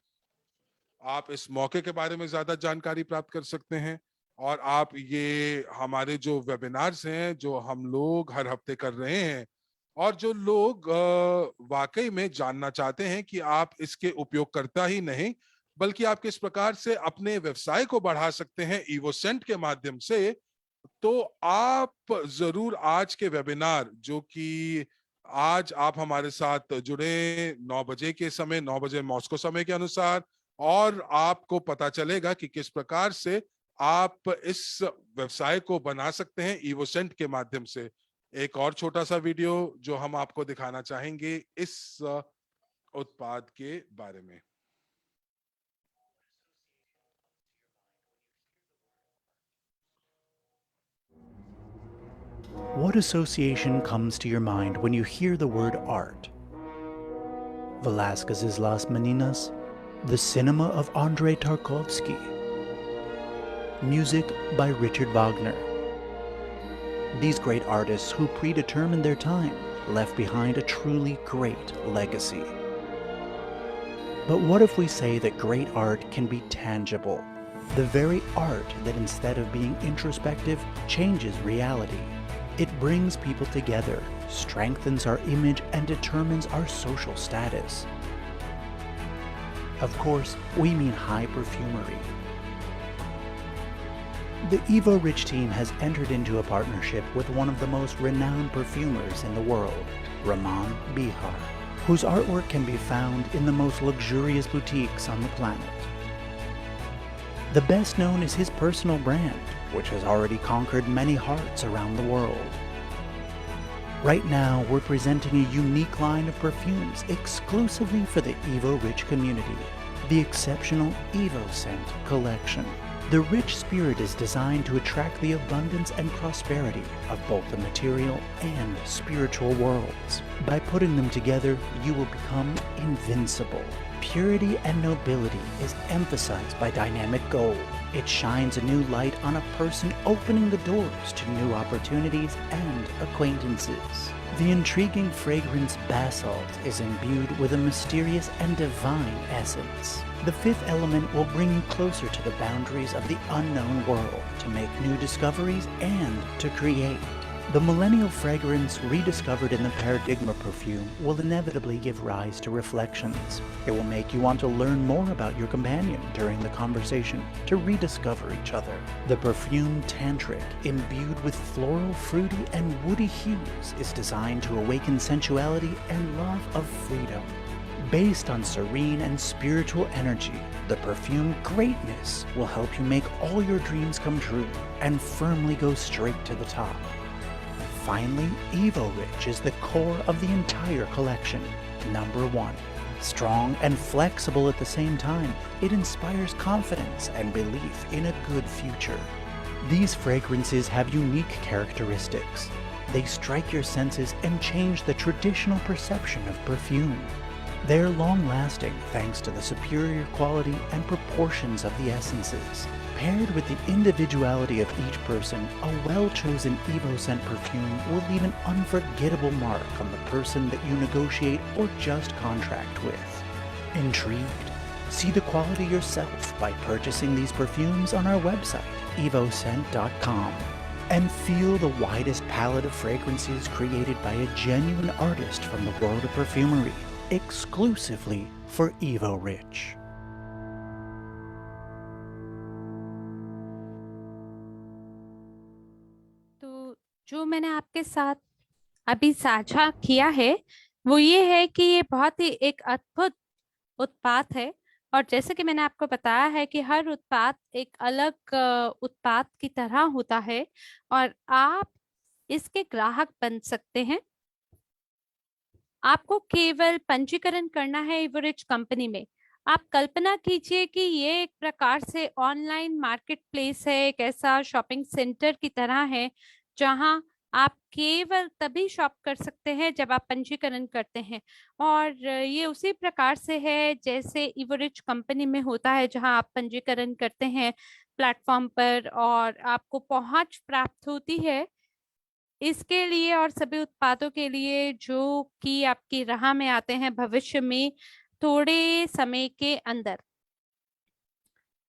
आप इस मौके के बारे में ज्यादा जानकारी प्राप्त कर सकते हैं, और आप ये हमारे जो वेबिनार्स हैं जो हम लोग हर हफ्ते कर रहे हैं, और जो लोग वाकई में जानना चाहते हैं कि आप इसके उपयोगकर्ता ही नहीं बल्कि आप किस प्रकार से अपने व्यवसाय को बढ़ा सकते हैं इवोसेंट के माध्यम से, तो आप जरूर आज के वेबिनार, जो कि आज आप हमारे साथ जुड़े 9 बजे के समय, 9 बजे मॉस्को समय के अनुसार, और आपको पता चलेगा कि किस प्रकार से आप इस व्यवसाय को बना सकते हैं इवोसेंट के माध्यम से। एक और छोटा सा वीडियो जो हम आपको दिखाना चाहेंगे इस उत्पाद के बारे में। What association comes to your mind when you hear the word art? Velázquez's Las Meninas, the cinema of Andrei Tarkovsky, music by Richard Wagner. These great artists who predetermined their time left behind a truly great legacy. But what if we say that great art can be tangible? The very art that, instead of being introspective, changes reality. It brings people together, strengthens our image, and determines our social status. Of course, we mean high perfumery. The Evo Rich team has entered into a partnership with one of the most renowned perfumers in the world, Raman Bihar, whose artwork can be found in the most luxurious boutiques on the planet. The best known is his personal brand, which has already conquered many hearts around the world. Right now, we're presenting a unique line of perfumes exclusively for the Evo Rich community, the exceptional Evo Scent collection. The Rich spirit is designed to attract the abundance and prosperity of both the material and spiritual worlds. By putting them together, you will become invincible. Purity and nobility is emphasized by Dynamic Gold. It shines a new light on a person, opening the doors to new opportunities and acquaintances. The intriguing fragrance Basalt is imbued with a mysterious and divine essence. The fifth element will bring you closer to the boundaries of the unknown world to make new discoveries and to create. The millennial fragrance rediscovered in the Paradigma perfume will inevitably give rise to reflections. It will make you want to learn more about your companion during the conversation, to rediscover each other. The perfume Tantric, imbued with floral, fruity, and woody hues, is designed to awaken sensuality and love of freedom. Based on serene and spiritual energy, the perfume Greatness will help you make all your dreams come true and firmly go straight to the top. Finally, Evo Rich is the core of the entire collection. Number 1. Strong and flexible at the same time, it inspires confidence and belief in a good future. These fragrances have unique characteristics. They strike your senses and change the traditional perception of perfume. They are long-lasting thanks to the superior quality and proportions of the essences. Paired with the individuality of each person, a well-chosen Evo Scent perfume will leave an unforgettable mark on the person that you negotiate or just contract with. Intrigued? See the quality yourself by purchasing these perfumes on our website, evoscent.com. And feel the widest palette of fragrances created by a genuine artist from the world of perfumery, exclusively for Evo Rich. तो जो मैंने आपके साथ अभी साझा किया है वो ये है कि ये बहुत ही एक अद्भुत उत्पाद है। और जैसे कि मैंने आपको बताया है कि हर उत्पाद एक अलग उत्पाद की तरह होता है और आप इसके ग्राहक बन सकते हैं। आपको केवल पंजीकरण करना है एवरेज कंपनी में। आप कल्पना कीजिए कि ये एक प्रकार से ऑनलाइन मार्केट प्लेस है, एक ऐसा शॉपिंग सेंटर की तरह है जहां आप केवल तभी शॉप कर सकते हैं जब आप पंजीकरण करते हैं। और ये उसी प्रकार से है जैसे एवरेज कंपनी में होता है, जहां आप पंजीकरण करते हैं प्लेटफॉर्म पर और आपको पहुंच प्राप्त होती है इसके लिए और सभी उत्पादों के लिए जो कि आपकी राह में आते हैं भविष्य में थोड़े समय के अंदर।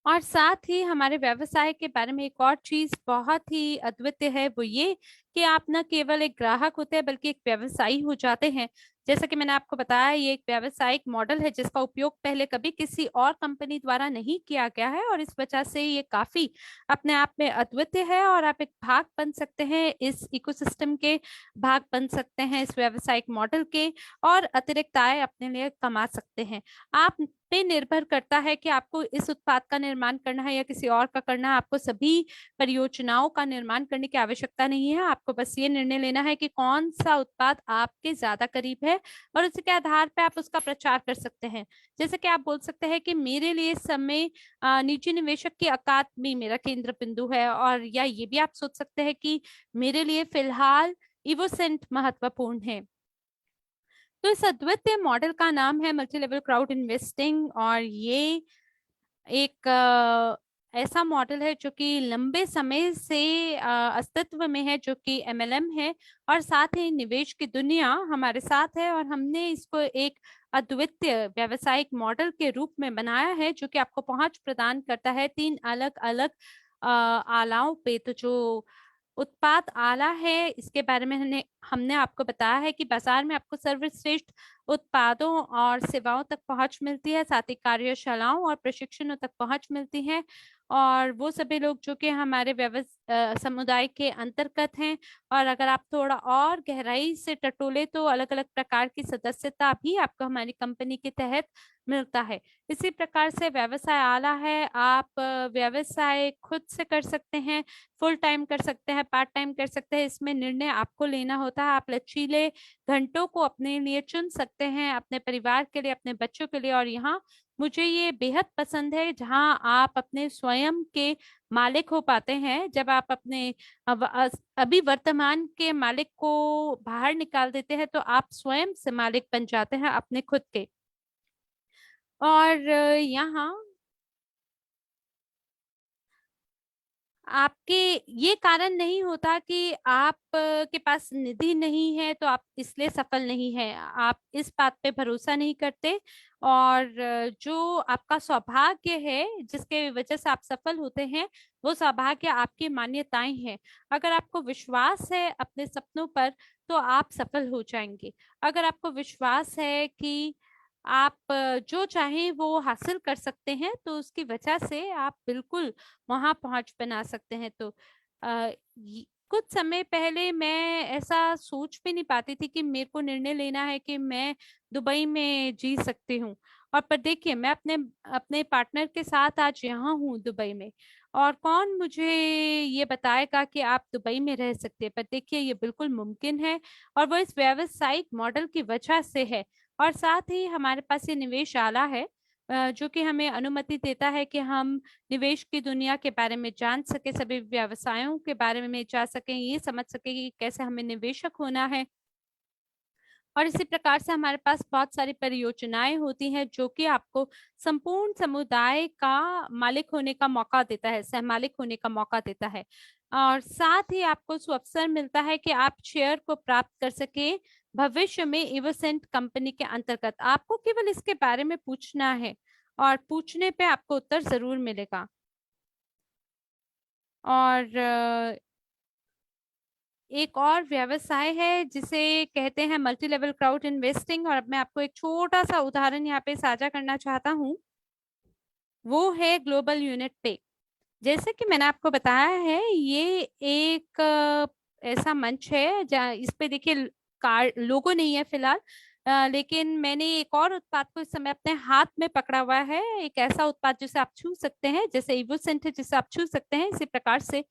और साथ ही हमारे व्यवसाय के बारे में एक और चीज बहुत ही अद्वितीय है, वो ये कि आप न केवल एक ग्राहक होते हैं बल्कि एक व्यवसायी हो जाते हैं। जैसा कि मैंने आपको बताया, ये एक व्यावसायिक मॉडल है जिसका उपयोग पहले कभी किसी और कंपनी द्वारा नहीं किया गया है और इस वजह से ये काफी अपने आप में अद्वितीय है और आप एक भाग बन सकते हैं, इस इकोसिस्टम के भाग बन सकते हैं, इस व्यावसायिक मॉडल के, और अतिरिक्त आय अपने लिए कमा सकते हैं। आप पे निर्भर करता है कि आपको इस उत्पाद का निर्माण करना है या किसी और का करना है। आपको सभी परियोजनाओं का निर्माण करने की आवश्यकता नहीं है। आपको बस ये निर्णय लेना है कि कौन सा उत्पाद आपके ज्यादा करीब है और उसके आधार पे आप उसका प्रचार कर सकते हैं। जैसे कि आप बोल सकते हैं कि मेरे लिए इस समय निजी निवेशक की अकादमी मेरा केंद्र बिंदु है, और या ये भी आप सोच सकते हैं कि मेरे लिए फिलहाल इवोसेंट महत्वपूर्ण है। तो इस अद्वितीय मॉडल का नाम है मल्टी लेवल क्राउड इन्वेस्टिंग, और ये एक ऐसा मॉडल है जो कि लंबे समय से अस्तित्व में है, जो कि एमएलएम है, और साथ ही निवेश की दुनिया हमारे साथ है, और हमने इसको एक अद्वितीय व्यावसायिक मॉडल के रूप में बनाया है जो कि आपको पहुंच प्रदान करता है 3 अलग अलग आलाओं पे। तो जो उत्पाद आला है, इसके बारे में हमने आपको बताया है कि बाजार में आपको सर्वश्रेष्ठ उत्पादों और सेवाओं तक पहुंच मिलती है, साथ ही कार्यशालाओं और प्रशिक्षणों तक पहुंच मिलती है, और वो सभी लोग जो कि हमारे समुदाय के अंतर्गत हैं। और अगर आप थोड़ा और गहराई से टटोले तो अलग अलग प्रकार की सदस्यता भी आपको हमारी कंपनी के तहत मिलता है। इसी प्रकार से व्यवसाय आला है, आप व्यवसाय खुद से कर सकते हैं, फुल टाइम कर सकते हैं, पार्ट टाइम कर सकते हैं। इसमें निर्णय आपको लेना होता है। आप लचीले घंटों को अपने लिए चुन सकते हैं, अपने परिवार के लिए, अपने बच्चों के लिए। और यहाँ मुझे ये बेहद पसंद है जहां आप अपने स्वयं के मालिक हो पाते हैं। जब आप अपने अभी वर्तमान के मालिक को बाहर निकाल देते हैं तो आप स्वयं से मालिक बन जाते हैं अपने खुद के। और यहाँ आपके ये कारण नहीं होता कि आप के पास निधि नहीं है तो आप इसलिए सफल नहीं है। आप इस बात पे भरोसा नहीं करते, और जो आपका सौभाग्य है जिसके वजह से आप सफल होते हैं, वो सौभाग्य आपकी मान्यताएं हैं। अगर आपको विश्वास है अपने सपनों पर तो आप सफल हो जाएंगे। अगर आपको विश्वास है कि आप जो चाहें वो हासिल कर सकते हैं तो उसकी वजह से आप बिल्कुल वहां पहुंच बना सकते हैं। तो कुछ समय पहले मैं ऐसा सोच भी नहीं पाती थी कि मेरे को निर्णय लेना है कि मैं दुबई में जी सकती हूँ। और पर देखिए, मैं अपने अपने पार्टनर के साथ आज यहाँ हूँ दुबई में, और कौन मुझे ये बताएगा कि आप दुबई में रह सकते हैं। पर देखिए, ये बिल्कुल मुमकिन है, और वो इस व्यावसायिक मॉडल की वजह से है। और साथ ही हमारे पास ये निवेश आला है जो कि हमें अनुमति देता है कि हम निवेश की दुनिया के बारे में जान सके, सभी व्यवसायों के बारे में जान सकें, ये समझ सके कि कैसे हमें निवेशक होना है। और इसी प्रकार से हमारे पास बहुत सारी परियोजनाएं होती हैं जो कि आपको संपूर्ण समुदाय का मालिक होने का मौका देता है, सहमालिक होने का मौका देता है। और साथ ही आपको अवसर मिलता है कि आप शेयर को प्राप्त कर सके भविष्य में इवोसेंट कंपनी के अंतर्गत। आपको केवल इसके बारे में पूछना है, और पूछने पे आपको उत्तर जरूर मिलेगा। और एक और व्यवसाय है जिसे कहते हैं मल्टी लेवल क्राउड इन्वेस्टिंग, और अब मैं आपको एक छोटा सा उदाहरण यहाँ पे साझा करना चाहता हूँ। वो है ग्लोबल यूनिट पे। जैसे कि मैंने आपको बताया है, ये एक ऐसा मंच है जहाँ इस पे देखिए कार लोगो नहीं है फिलहाल, लेकिन मैंने एक और उत्पाद को इस समय अपने हाथ में पकड़ा हुआ है। एक ऐसा उत्पाद जिसे आप छू सकते हैं, जैसे इवोसेंट है जिसे आप छू सकते हैं, इसी प्रकार से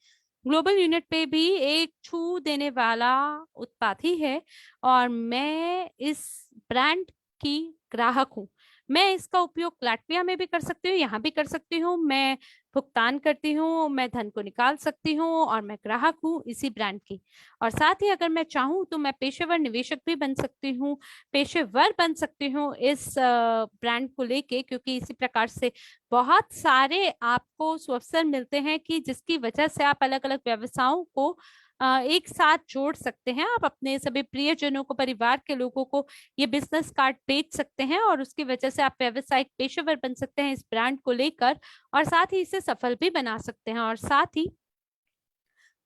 ग्लोबल यूनिट पे भी एक छू देने वाला उत्पाद ही है। और मैं इस ब्रांड की ग्राहक हूँ। मैं इसका उपयोग लाटविया में भी कर सकती हूँ, यहाँ भी कर सकती हूँ। मैं भुगतान करती हूँ, मैं धन को निकाल सकती हूँ, और मैं ग्राहक हूँ इसी ब्रांड की। और साथ ही अगर मैं चाहूँ तो मैं पेशेवर निवेशक भी बन सकती हूँ, पेशेवर बन सकती हूँ इस ब्रांड को लेके, क्योंकि इसी प्रकार से बहुत सारे आपको अवसर मिलते हैं कि जिसकी वजह से आप अलग अलग व्यवसायों को एक साथ जोड़ सकते हैं। आप अपने सभी प्रियजनों को, परिवार के लोगों को ये बिजनेस कार्ड बेच सकते हैं, और उसकी वजह से आप व्यावसायिक पेशेवर बन सकते हैं इस ब्रांड को लेकर, और साथ ही इसे सफल भी बना सकते हैं। और साथ ही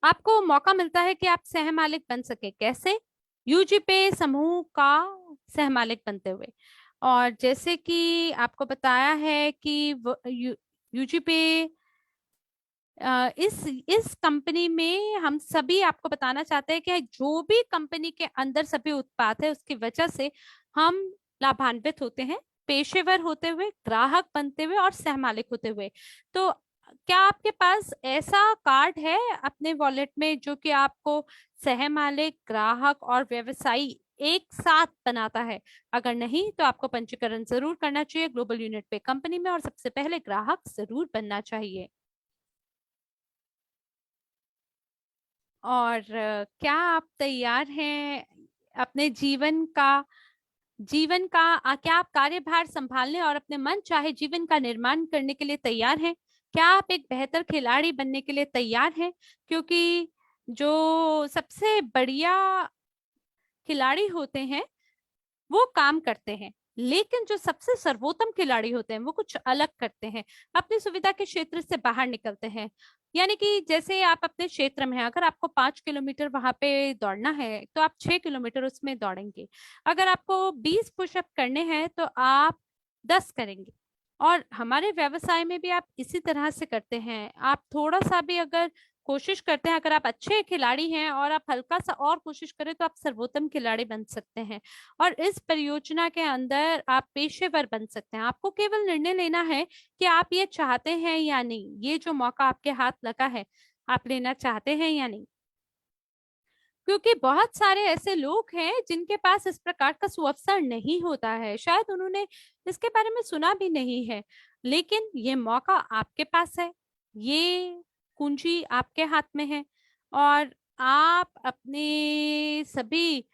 आपको मौका मिलता है कि आप सहमालिक बन सके। कैसे? यूजीपे समूह का सहमालिक बनते हुए। और जैसे कि आपको बताया है कि यूजीपे इस कंपनी में हम सभी आपको बताना चाहते हैं कि जो भी कंपनी के अंदर सभी उत्पाद है उसकी वजह से हम लाभान्वित होते हैं। पेशेवर होते हुए, ग्राहक बनते हुए और सहमालिक होते हुए। तो क्या आपके पास ऐसा कार्ड है अपने वॉलेट में जो कि आपको सहमालिक, ग्राहक और व्यवसायी एक साथ बनाता है? अगर नहीं तो आपको पंजीकरण जरूर करना चाहिए ग्लोबल यूनिट पे कंपनी में और सबसे पहले ग्राहक जरूर बनना चाहिए। और क्या आप तैयार हैं अपने क्या आप कार्यभार संभालने और अपने मन चाहे जीवन का निर्माण करने के लिए तैयार हैं? क्या आप एक बेहतर खिलाड़ी बनने के लिए तैयार हैं? क्योंकि जो सबसे बढ़िया खिलाड़ी होते हैं वो काम करते हैं, लेकिन जो सबसे सर्वोत्तम खिलाड़ी होते हैं वो कुछ अलग करते हैं, अपनी सुविधा के क्षेत्र से बाहर निकलते हैं। यानी कि जैसे आप अपने क्षेत्र में हैं, अगर आपको 5 किलोमीटर वहां पे दौड़ना है तो आप 6 किलोमीटर उसमें दौड़ेंगे। अगर आपको 20 पुशअप करने हैं तो आप 10 करेंगे। और हमारे व्यवसाय में भी आप इसी तरह से करते हैं। आप थोड़ा सा भी अगर कोशिश करते हैं, अगर आप अच्छे खिलाड़ी हैं और आप हल्का सा और कोशिश करें तो आप सर्वोत्तम खिलाड़ी बन सकते हैं। और इस परियोजना के अंदर आप पेशेवर बन सकते हैं। आपको केवल निर्णय लेना है कि आप ये चाहते हैं या नहीं। ये जो मौका आपके हाथ लगा है, आप लेना चाहते हैं या नहीं? क्योंकि बहुत सारे ऐसे लोग हैं जिनके पास इस प्रकार का सुअवसर नहीं होता है, शायद उन्होंने इसके बारे में सुना भी नहीं है, लेकिन ये मौका आपके पास है, ये कुंजी आपके हाथ में है। और आप अपने सभी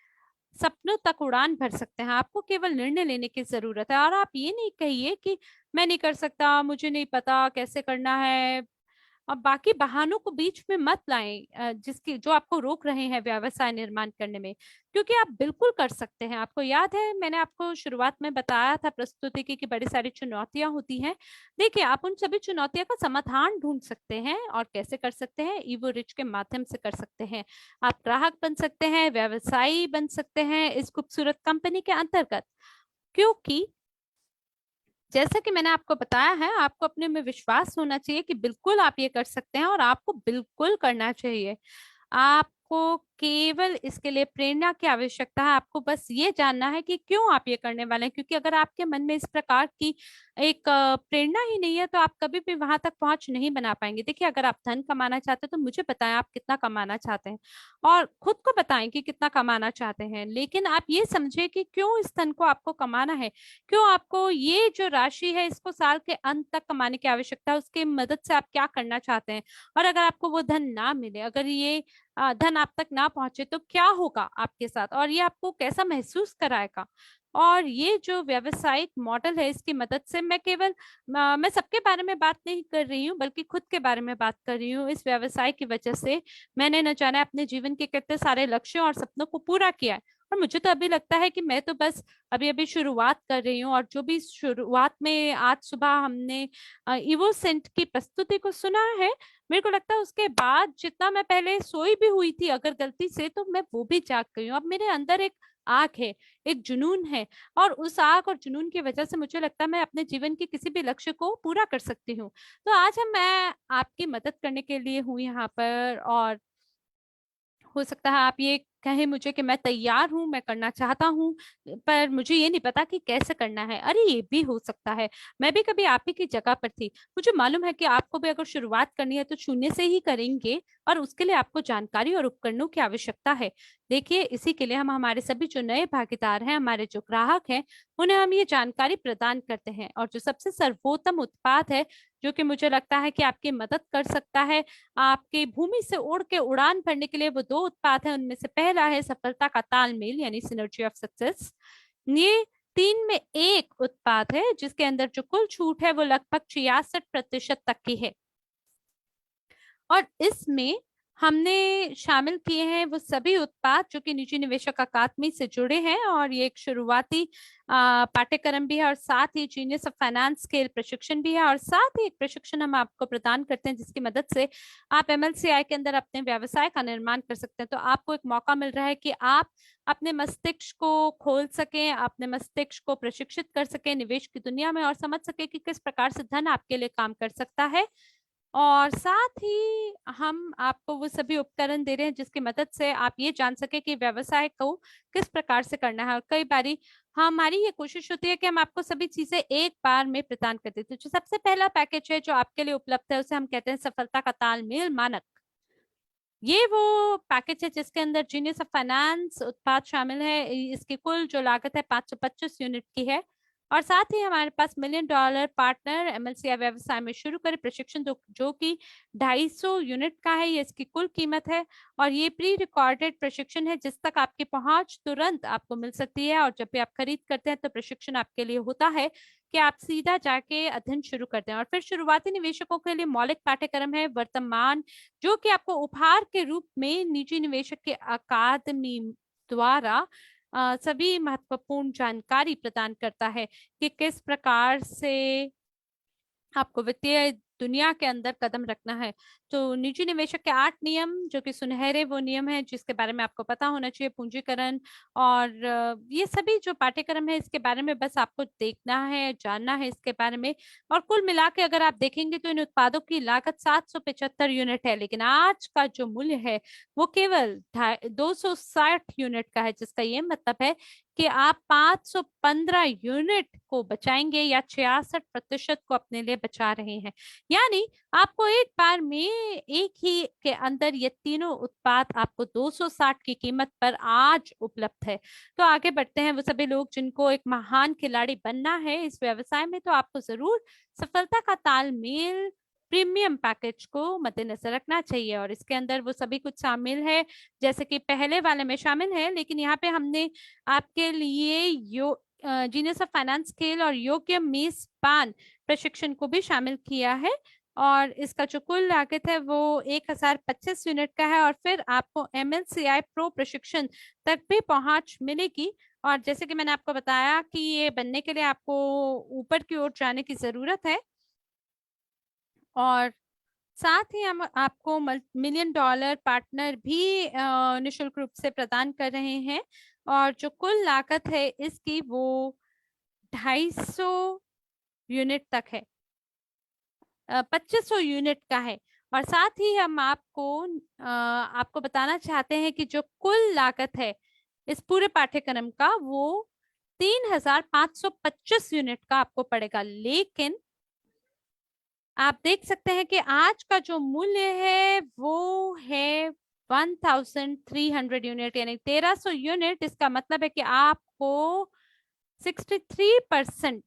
सपनों तक उड़ान भर सकते हैं। आपको केवल निर्णय लेने की जरूरत है। और आप ये नहीं कहिए कि मैं नहीं कर सकता, मुझे नहीं पता कैसे करना है, और बाकी बहानों को बीच में मत लाएं जिसकी जो आपको रोक रहे हैं व्यवसाय निर्माण करने में। क्योंकि आप बिल्कुल कर सकते हैं। आपको याद है मैंने आपको शुरुआत में बताया था प्रस्तुति की कि बड़ी सारी चुनौतियां होती हैं। देखिए, आप उन सभी चुनौतियों का समाधान ढूंढ सकते हैं। और कैसे कर सकते हैं? ईवो रिच के माध्यम से कर सकते हैं। आप ग्राहक बन सकते हैं, व्यवसायी बन सकते हैं इस खूबसूरत कंपनी के अंतर्गत। क्योंकि जैसा कि मैंने आपको बताया है, आपको अपने में विश्वास होना चाहिए कि बिल्कुल आप ये कर सकते हैं और आपको बिल्कुल करना चाहिए। आपको केवल इसके लिए प्रेरणा की आवश्यकता है। आपको बस ये जानना है कि क्यों आप ये करने वाले हैं। क्योंकि अगर आपके मन में इस प्रकार की एक प्रेरणा ही नहीं है तो आप कभी भी वहां तक पहुंच नहीं बना पाएंगे। देखिए, अगर आप धन कमाना चाहते हैं तो मुझे बताएं आप कितना कमाना चाहते हैं, और खुद को बताएं कि कितना कमाना चाहते हैं। लेकिन आप ये समझे कि क्यों इस धन को आपको कमाना है, क्यों आपको ये जो राशि है इसको साल के अंत तक कमाने की आवश्यकता है, उसके मदद से आप क्या करना चाहते हैं। और अगर आपको वो धन ना मिले, अगर ये धन आप तक ना पहुंचे तो क्या होगा आपके साथ, और ये आपको कैसा महसूस कराएगा। और ये जो व्यवसायिक मॉडल है, इसकी मदद से मैं सबके बारे में बात नहीं कर रही हूँ बल्कि खुद के बारे में बात कर रही हूँ। इस व्यवसाय की वजह से मैंने न जाने अपने जीवन के कितने सारे लक्ष्यों और सपनों को पूरा किया है। और मुझे तो अभी लगता है कि मैं तो बस अभी अभी शुरुआत कर रही हूँ। और जो भी शुरुआत में आज सुबह हमने इवोसेंट की प्रस्तुति को सुना है, मेरे को लगता है उसके बाद जितना मैं पहले सोई भी हुई थी अगर गलती से, तो मैं वो भी जाग गई हूँ। अब मेरे अंदर एक आग है, एक जुनून है, और उस आग और जुनून की वजह से मुझे लगता है मैं अपने जीवन के किसी भी लक्ष्य को पूरा कर सकती हूँ। तो आज मैं आपकी मदद करने के लिए हूँ यहाँ पर। और हो सकता है आप ये कहे मुझे कि मैं तैयार हूं, मैं करना चाहता हूं, पर मुझे ये नहीं पता कि कैसे करना है। अरे, ये भी हो सकता है, मैं भी कभी आप ही की जगह पर थी। मुझे मालूम है कि आपको भी अगर शुरुआत करनी है तो शून्य से ही करेंगे, और उसके लिए आपको जानकारी और उपकरणों की आवश्यकता है। देखिए, इसी के लिए हम हमारे सभी जो नए भागीदार हैं, हमारे जो ग्राहक हैं, उन्हें हम ये जानकारी प्रदान करते हैं। और जो सबसे सर्वोत्तम उत्पाद है, जो कि मुझे लगता है कि आपकी मदद कर सकता है आपके भूमि से उड़ के उड़ान भरने के लिए, वो दो उत्पाद हैं। उनमें से पहला है सफलता का तालमेल, यानी सिनर्जी ऑफ सक्सेस। ये 3 में 1 उत्पाद है जिसके अंदर जो कुल छूट है वो लगभग 66% तक की है। और इसमें हमने शामिल किए हैं वो सभी उत्पाद जो कि निजी निवेशक अकादमी से जुड़े हैं। और ये एक शुरुआती पाठ्यक्रम भी है, और साथ ही जीनियस ऑफ फाइनेंस स्केल प्रशिक्षण भी है, और साथ ही एक प्रशिक्षण हम आपको प्रदान करते हैं जिसकी मदद से आप एमएलसीआई के अंदर अपने व्यवसाय का निर्माण कर सकते हैं। तो आपको एक मौका मिल रहा है कि आप अपने मस्तिष्क को खोल सकें, अपने मस्तिष्क को प्रशिक्षित कर सकें निवेश की दुनिया में, और समझ सके कि किस प्रकार से धन आपके लिए काम कर सकता है। और साथ ही हम आपको वो सभी उपकरण दे रहे हैं जिसकी मदद से आप ये जान सके कि व्यवसाय को किस प्रकार से करना है। और कई बारी हमारी ये कोशिश होती है कि हम आपको सभी चीजें एक बार में प्रदान कर देते हैं। जो सबसे पहला पैकेज है जो आपके लिए उपलब्ध है, उसे हम कहते हैं सफलता का तालमेल मानक। ये वो पैकेज है जिसके अंदर जीनियस ऑफ फाइनेंस उत्पाद शामिल है। इसकी कुल जो लागत है 525 यूनिट की है। और साथ ही हमारे पास $1 मिलियन पार्टनर एमएलसीआई व्यवसाय में शुरू करे प्रशिक्षण जो कि 250 यूनिट का है, ये इसकी कुल कीमत है। और ये प्री रिकॉर्डेड प्रशिक्षण है जिस तक आपकी पहुंच तुरंत आपको मिल सकती है। और जब भी आप खरीद करते हैं तो प्रशिक्षण आपके लिए होता है कि आप सीधा जाके अध्ययन शुरू करते हैं। और फिर शुरुआती निवेशकों के लिए मौलिक पाठ्यक्रम है वर्तमान, जो कि आपको उपहार के रूप में निजी निवेशक के अकादमी द्वारा सभी महत्वपूर्ण जानकारी प्रदान करता है कि किस प्रकार से आपको वित्तीय दुनिया के अंदर कदम रखना है। तो निजी निवेशक के 8 नियम जो कि सुनहरे वो नियम है जिसके बारे में आपको पता होना चाहिए, पूंजीकरण और ये सभी जो पाठ्यक्रम है इसके बारे में बस आपको देखना है, जानना है इसके बारे में। और कुल मिला के अगर आप देखेंगे तो इन उत्पादों की लागत 775 यूनिट है, लेकिन आज का जो मूल्य है वो केवल 260 यूनिट का है, जिसका ये मतलब है कि आप 515 यूनिट को बचाएंगे या 66% को अपने लिए बचा रहे हैं। यानी आपको एक बार में एक ही के अंदर ये तीनों उत्पाद आपको 260 की कीमत पर आज उपलब्ध है। तो आगे बढ़ते हैं। वो सभी लोग जिनको एक महान खिलाड़ी बनना है इस व्यवसाय में, तो आपको जरूर सफलता का तालमेल प्रीमियम पैकेज को मद्देनजर रखना चाहिए। और इसके अंदर वो सभी कुछ शामिल है जैसे कि पहले वाले में शामिल है, लेकिन यहाँ पे हमने आपके लिए जीनियस ऑफ फाइनेंस स्केल और योग्य मेजबान प्रशिक्षण को भी शामिल किया है। और इसका जो कुल लागत है वो 1025 यूनिट का है। और फिर आपको एमएलसीआई प्रो प्रशिक्षण तक भी पहुंच मिलेगी। और जैसे कि मैंने आपको बताया कि ये बनने के लिए आपको ऊपर की ओर जाने की जरूरत है। और साथ ही हम आपको $1 मिलियन पार्टनर भी निशुल्क रूप से प्रदान कर रहे हैं। और जो कुल लागत है इसकी वो 250 यूनिट तक है, 2500 यूनिट का है। और साथ ही हम आपको बताना चाहते हैं कि जो कुल लागत है इस पूरे पाठ्यक्रम का वो 3525 यूनिट का आपको पड़ेगा। लेकिन आप देख सकते हैं कि आज का जो मूल्य है वो है 1300 यूनिट, यानी 1300 यूनिट। इसका मतलब है कि आपको 63%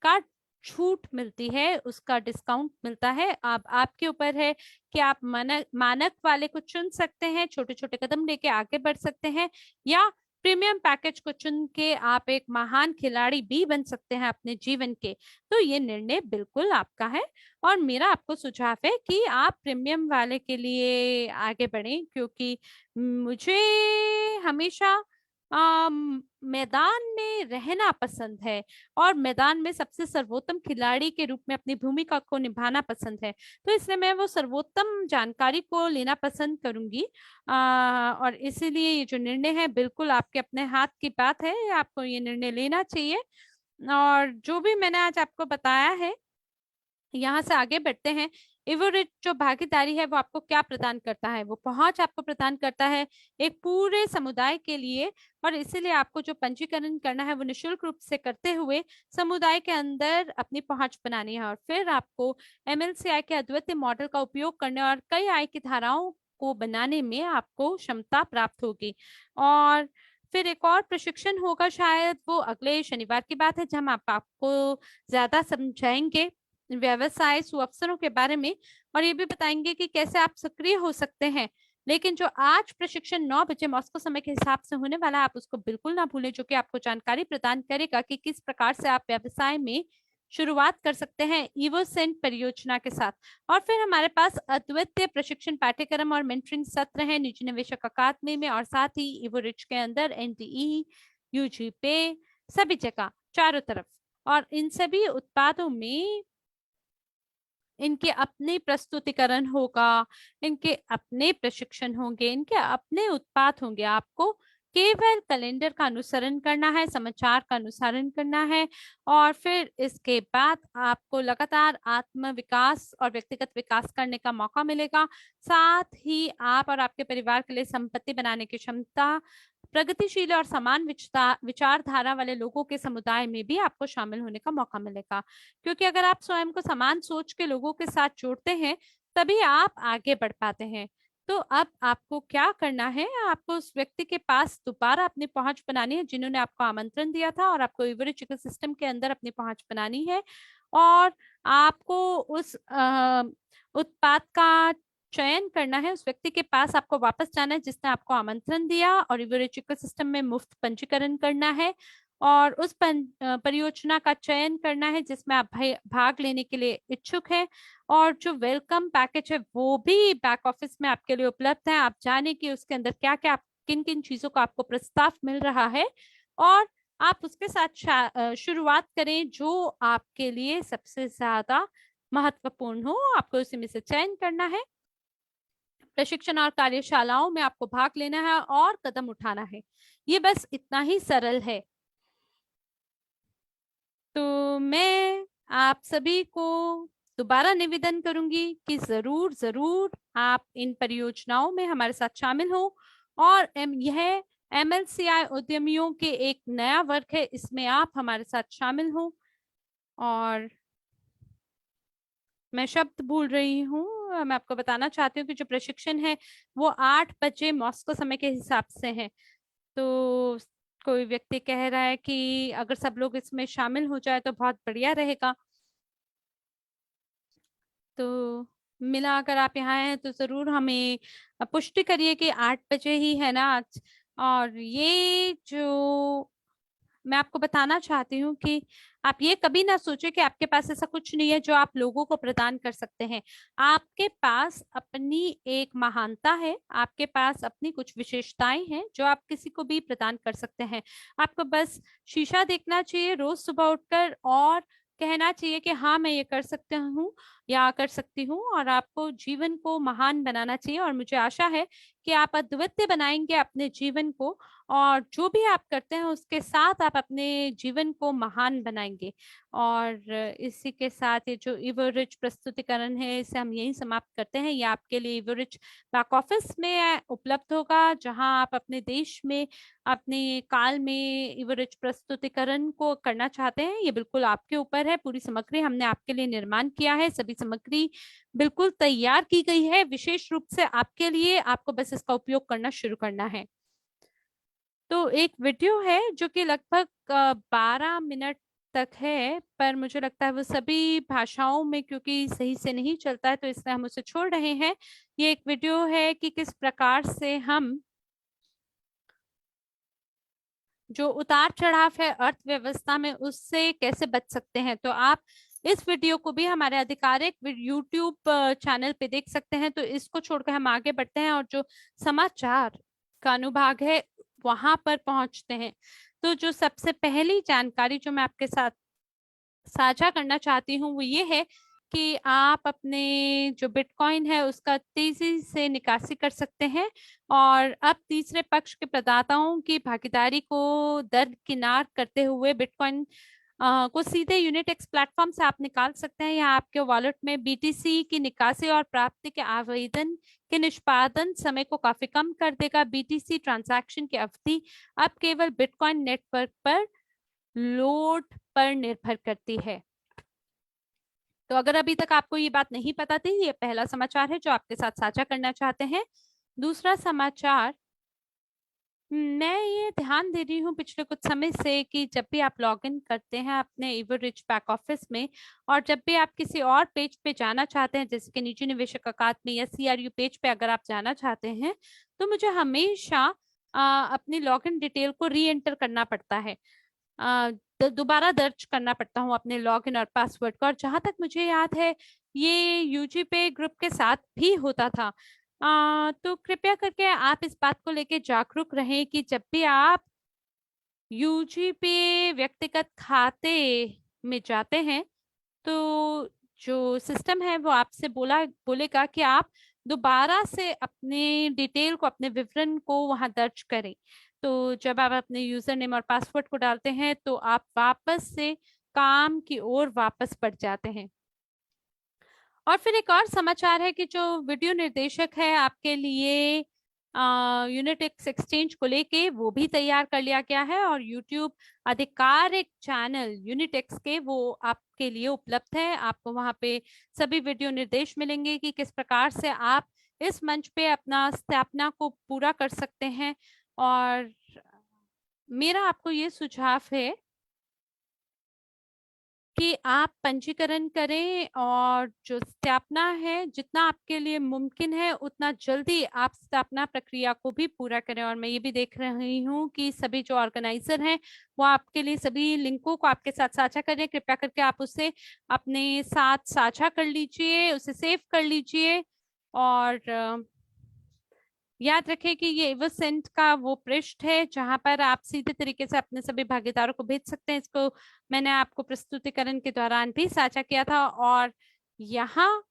का छूट मिलती है, उसका डिस्काउंट मिलता है। अब आपके ऊपर है कि आप मानक वाले को चुन सकते हैं, छोटे छोटे कदम लेके आगे बढ़ सकते हैं, या प्रीमियम पैकेज को चुन के आप एक महान खिलाड़ी भी बन सकते हैं अपने जीवन के। तो ये निर्णय बिल्कुल आपका है। और मेरा आपको सुझाव है कि आप प्रीमियम वाले के लिए आगे बढ़ें, क्योंकि मुझे हमेशा मैदान में रहना पसंद है और मैदान में सबसे सर्वोत्तम खिलाड़ी के रूप में अपनी भूमिका को निभाना पसंद है। तो इसलिए मैं वो सर्वोत्तम जानकारी को लेना पसंद करूंगी। और इसीलिए ये जो निर्णय है बिल्कुल आपके अपने हाथ की बात है, आपको ये निर्णय लेना चाहिए। और जो भी मैंने आज आपको बताया है, यहाँ से आगे बढ़ते हैं। इवोरिच जो भागीदारी है वो आपको क्या प्रदान करता है? वो पहुंच आपको प्रदान करता है एक पूरे समुदाय के लिए। और इसीलिए आपको जो पंजीकरण करना है वो निशुल्क रूप से करते हुए समुदाय के अंदर अपनी पहुंच बनानी है। और फिर आपको एमएलसीआई के अद्वितीय मॉडल का उपयोग करने और कई आय की धाराओं को बनाने में आपको क्षमता प्राप्त होगी। और फिर एक और प्रशिक्षण होगा, शायद वो अगले शनिवार की बात है, जहां हम आपको ज्यादा समझाएंगे व्यवसाय सुअवसरों के बारे में और ये भी बताएंगे कि कैसे आप सक्रिय हो सकते हैं। लेकिन जो आज प्रशिक्षण 9 बजे मॉस्को समय के हिसाब से होने वाला है, आप उसको बिल्कुल ना भूलें, जो कि आपको जानकारी प्रदान करेगा कि किस प्रकार से आप व्यवसाय में शुरुआत कर सकते हैं इवोसेंट परियोजना के साथ। और फिर हमारे पास अद्वितीय प्रशिक्षण पाठ्यक्रम और मेंटरिंग सत्र हैं निजी निवेशक अकादमी में, और साथ ही इवोरिच के अंदर एनडीई, यूजी पे, सभी जगह चारों तरफ। और इन सभी उत्पादों में इनके अपने प्रस्तुतिकरण होगा, इनके अपने प्रशिक्षण होंगे, इनके अपने उत्पाद होंगे। आपको केवल कैलेंडर का अनुसरण करना है, समाचार का अनुसरण करना है। और फिर इसके बाद आपको लगातार आत्म विकास और व्यक्तिगत विकास करने का मौका मिलेगा। साथ ही आप और आपके परिवार के लिए संपत्ति बनाने की क्षमता प्रगतिशील और समान विचारधारा वाले लोगों के समुदाय में भी आपको शामिल होने का मौका मिलेगा, क्योंकि अगर आप स्वयं को समान सोच के लोगों के साथ जोड़ते हैं तभी आप आगे बढ़ पाते हैं। तो अब आपको क्या करना है, आपको उस व्यक्ति के पास दोबारा अपनी पहुंच बनानी है जिन्होंने आपको आमंत्रण दिया था, और आपको एवरेज इकोसिस्टम के अंदर अपनी पहुंच बनानी है, और आपको उस उत्पाद का चयन करना है। उस व्यक्ति के पास आपको वापस जाना है जिसने आपको आमंत्रण दिया, और एवरेज इकोसिस्टम में मुफ्त पंजीकरण करना है, और उस परियोजना का चयन करना है जिसमें आप भाग लेने के लिए इच्छुक हैं। और जो वेलकम पैकेज है वो भी बैक ऑफिस में आपके लिए उपलब्ध है। आप जाने कि उसके अंदर क्या क्या, किन किन चीजों का आपको प्रस्ताव मिल रहा है, और आप उसके साथ शुरुआत करें जो आपके लिए सबसे ज्यादा महत्वपूर्ण हो। आपको उसी में से चयन करना है, प्रशिक्षण और कार्यशालाओं में आपको भाग लेना है और कदम उठाना है। ये बस इतना ही सरल है। तो मैं आप सभी को दोबारा निवेदन करूंगी कि जरूर जरूर आप इन परियोजनाओं में हमारे साथ शामिल हो, और यह MLCI उद्यमियों के एक नया वर्ग है, इसमें आप हमारे साथ शामिल हो। और मैं शब्द भूल रही हूँ, मैं आपको बताना चाहती हूँ कि जो प्रशिक्षण है वो 8 बजे मॉस्को समय के हिसाब से है। तो कोई व्यक्ति कह रहा है कि अगर सब लोग इसमें शामिल हो जाए तो बहुत बढ़िया रहेगा। तो मिला, अगर आप यहाँ हैं तो जरूर हमें पुष्टि करिए कि 8 बजे ही है ना आज। और ये जो मैं आपको बताना चाहती हूँ कि आप ये कभी ना सोचे कि आपके पास ऐसा कुछ नहीं है जो आप लोगों को प्रदान कर सकते हैं। आपके पास अपनी एक महानता है, आपके पास अपनी कुछ विशेषताएं हैं जो आप किसी को भी प्रदान कर सकते हैं। आपको बस शीशा देखना चाहिए रोज सुबह उठकर और कहना चाहिए कि हाँ मैं ये कर सकता हूँ या कर सकती हूँ, और आपको जीवन को महान बनाना चाहिए। और मुझे आशा है कि आप अद्वितीय बनाएंगे अपने जीवन को, और जो भी आप करते हैं उसके साथ आप अपने जीवन को महान बनाएंगे। और इसी के साथ ये जो एवरेज प्रस्तुतिकरण है इसे हम यहीं समाप्त करते हैं। ये आपके लिए एवरेज बैक ऑफिस में उपलब्ध होगा, जहां आप अपने देश में अपने काल में एवरेज प्रस्तुतिकरण को करना चाहते हैं। ये बिल्कुल आपके ऊपर है, पूरी सामग्री हमने आपके लिए निर्माण किया है, सभी सामग्री बिल्कुल तैयार की गई है विशेष रूप से आपके लिए। आपको बस इसका उपयोग करना शुरू करना है। तो एक वीडियो है जो कि लगभग 12 मिनट तक है, पर मुझे लगता है वो सभी भाषाओं में क्योंकि सही से नहीं चलता है तो इसलिए हम उसे छोड़ रहे हैं। ये एक वीडियो है कि किस प्रकार से हम जो उतार चढ़ाव है अर्थव्यवस्था में उससे कैसे बच सकते हैं। तो आप इस वीडियो को भी हमारे आधिकारिक यूट्यूब चैनल पे देख सकते हैं। तो इसको छोड़कर हम आगे बढ़ते हैं और जो समाचार का अनुभाग है वहां पर पहुंचते हैं। तो जो सबसे पहली जानकारी जो मैं आपके साथ साझा करना चाहती हूँ वो ये है कि आप अपने जो बिटकॉइन है उसका तेजी से निकासी कर सकते हैं, और अब तीसरे पक्ष के प्रदाताओं की भागीदारी को दरकिनार करते हुए बिटकॉइन को सीधे यूनिटेक्स प्लेटफॉर्म से आप निकाल सकते हैं। यहाँ आपके वॉलेट में BTC की निकासी और प्राप्ति के आवेदन के निष्पादन समय को काफी कम कर देगा। BTC ट्रांजैक्शन की अवधि अब केवल बिटकॉइन नेटवर्क पर लोड पर निर्भर करती है। तो अगर अभी तक आपको ये बात नहीं पता थी, ये पहला समाचार है जो आपके साथ साझा करना चाहते हैं। दूसरा समाचार, मैं ये ध्यान दे रही हूँ पिछले कुछ समय से कि जब भी आप लॉग इन करते हैं अपने एवरेज बैक ऑफिस में, और जब भी आप किसी और पेज पे जाना चाहते हैं जैसे कि निजी निवेशक अकादमी या CRU पेज पे अगर आप जाना चाहते हैं, तो मुझे हमेशा अपनी लॉग इन डिटेल को री एंटर करना पड़ता है, दोबारा दर्ज करना पड़ता हूँ अपने लॉगिन और पासवर्ड को। और जहां तक मुझे याद है ये UGPay ग्रुप के साथ भी होता था। तो कृपया करके आप इस बात को लेके जागरूक रहें कि जब भी आप UGPay व्यक्तिगत खाते में जाते हैं तो जो सिस्टम है वो आपसे बोलेगा कि आप दोबारा से अपने डिटेल को, अपने विवरण को वहां दर्ज करें। तो जब आप अपने यूजर नेम और पासवर्ड को डालते हैं तो आप वापस से काम की ओर वापस बढ़ जाते हैं। और फिर एक और समाचार है कि जो वीडियो निर्देशक है आपके लिए यूनिटेक्स एक्सचेंज को लेके वो भी तैयार कर लिया गया है और यूट्यूब आधिकारिक चैनल यूनिटेक्स के वो आपके लिए उपलब्ध है। आपको वहां पे सभी वीडियो निर्देश मिलेंगे कि किस प्रकार से आप इस मंच पे अपना स्थापना को पूरा कर सकते हैं। और मेरा आपको ये सुझाव है कि आप पंजीकरण करें और जो स्थापना है जितना आपके लिए मुमकिन है उतना जल्दी आप स्थापना प्रक्रिया को भी पूरा करें। और मैं ये भी देख रही हूँ कि सभी जो ऑर्गेनाइजर हैं वो आपके लिए सभी लिंकों को आपके साथ साझा कर रहे हैं। कृपया करके आप उसे अपने साथ साझा कर लीजिए, उसे सेव कर लीजिए। और याद रखें कि ये एवरसेंट का वो पृष्ठ है जहां पर आप सीधे तरीके से अपने सभी भागीदारों को भेज सकते हैं। इसको मैंने आपको प्रस्तुतिकरण के दौरान भी साझा किया था। और यहाँ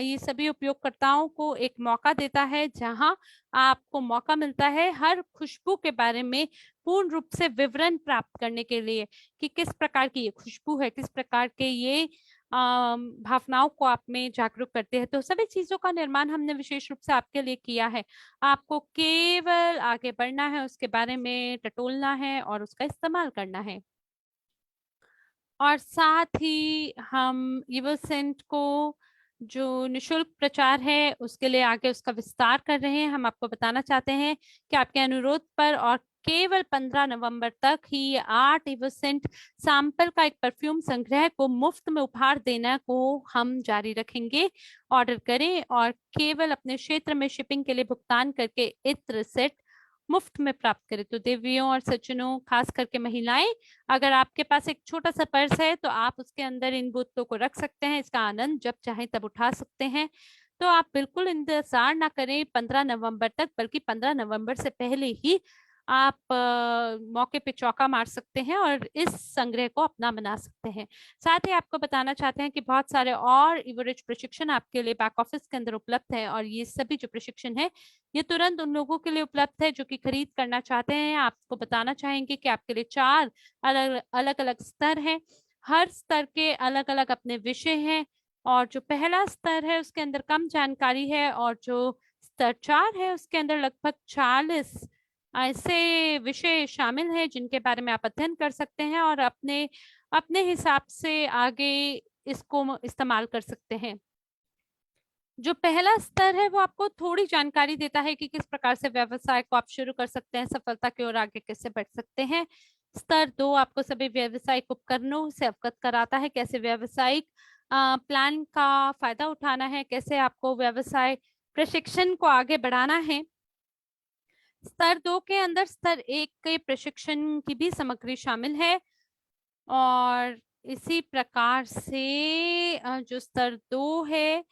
ये सभी उपयोगकर्ताओं को एक मौका देता है जहां आपको मौका मिलता है हर खुशबू के बारे में पूर्ण रूप से विवरण प्राप्त करने के लिए कि किस प्रकार की ये खुशबू है, किस प्रकार के ये भावनाओं को आप में जागरूक करते हैं। तो सभी चीजों का निर्माण हमने विशेष रूप से आपके लिए किया है। आपको केवल आगे बढ़ना है, उसके बारे में टटोलना है और उसका इस्तेमाल करना है। और साथ ही हम एवरसेंट को जो निशुल्क प्रचार है उसके लिए आगे उसका विस्तार कर रहे हैं। हम आपको बताना चाहते हैं कि आपके अनुरोध पर और केवल 15 नवंबर तक ही 8 एवरसेंट सैंपल का एक परफ्यूम संग्रह को मुफ्त में उपहार देना को हम जारी रखेंगे। ऑर्डर करें और केवल अपने क्षेत्र में शिपिंग के लिए भुगतान करके इत्र सेट मुफ्त में प्राप्त करें। तो देवियों और सज्जनों, खास करके महिलाएं, अगर आपके पास एक छोटा सा पर्स है तो आप उसके अंदर इन बोतलों को रख सकते हैं। इसका आनंद जब चाहे तब उठा सकते हैं। तो आप बिल्कुल इंतजार ना करें 15 नवंबर तक, बल्कि 15 नवंबर से पहले ही आप मौके पे चौका मार सकते हैं और इस संग्रह को अपना बना सकते हैं। साथ ही आपको बताना चाहते हैं कि बहुत सारे और एवरेज प्रशिक्षण आपके लिए बैक ऑफिस के अंदर उपलब्ध है और ये सभी जो प्रशिक्षण है ये तुरंत उन लोगों के लिए उपलब्ध है जो कि खरीद करना चाहते हैं। आपको बताना चाहेंगे कि आपके लिए 4 अलग अलग स्तर हैं। हर स्तर के अलग अलग अपने विषय हैं और जो पहला स्तर है उसके अंदर कम जानकारी है और जो स्तर 4 है उसके अंदर लगभग 40 ऐसे विषय शामिल हैं जिनके बारे में आप अध्ययन कर सकते हैं और अपने अपने हिसाब से आगे इसको इस्तेमाल कर सकते हैं। जो पहला स्तर है वो आपको थोड़ी जानकारी देता है कि किस प्रकार से व्यवसाय को आप शुरू कर सकते हैं, सफलता की ओर आगे कैसे बढ़ सकते हैं। स्तर 2 आपको सभी व्यवसायिक उपकरणों से अवगत कराता है, कैसे व्यवसायिक प्लान का फायदा उठाना है, कैसे आपको व्यवसाय प्रशिक्षण को आगे बढ़ाना है। स्तर 2 के अंदर स्तर 1 के प्रशिक्षण की भी सामग्री शामिल है। और इसी प्रकार से जो स्तर 2 है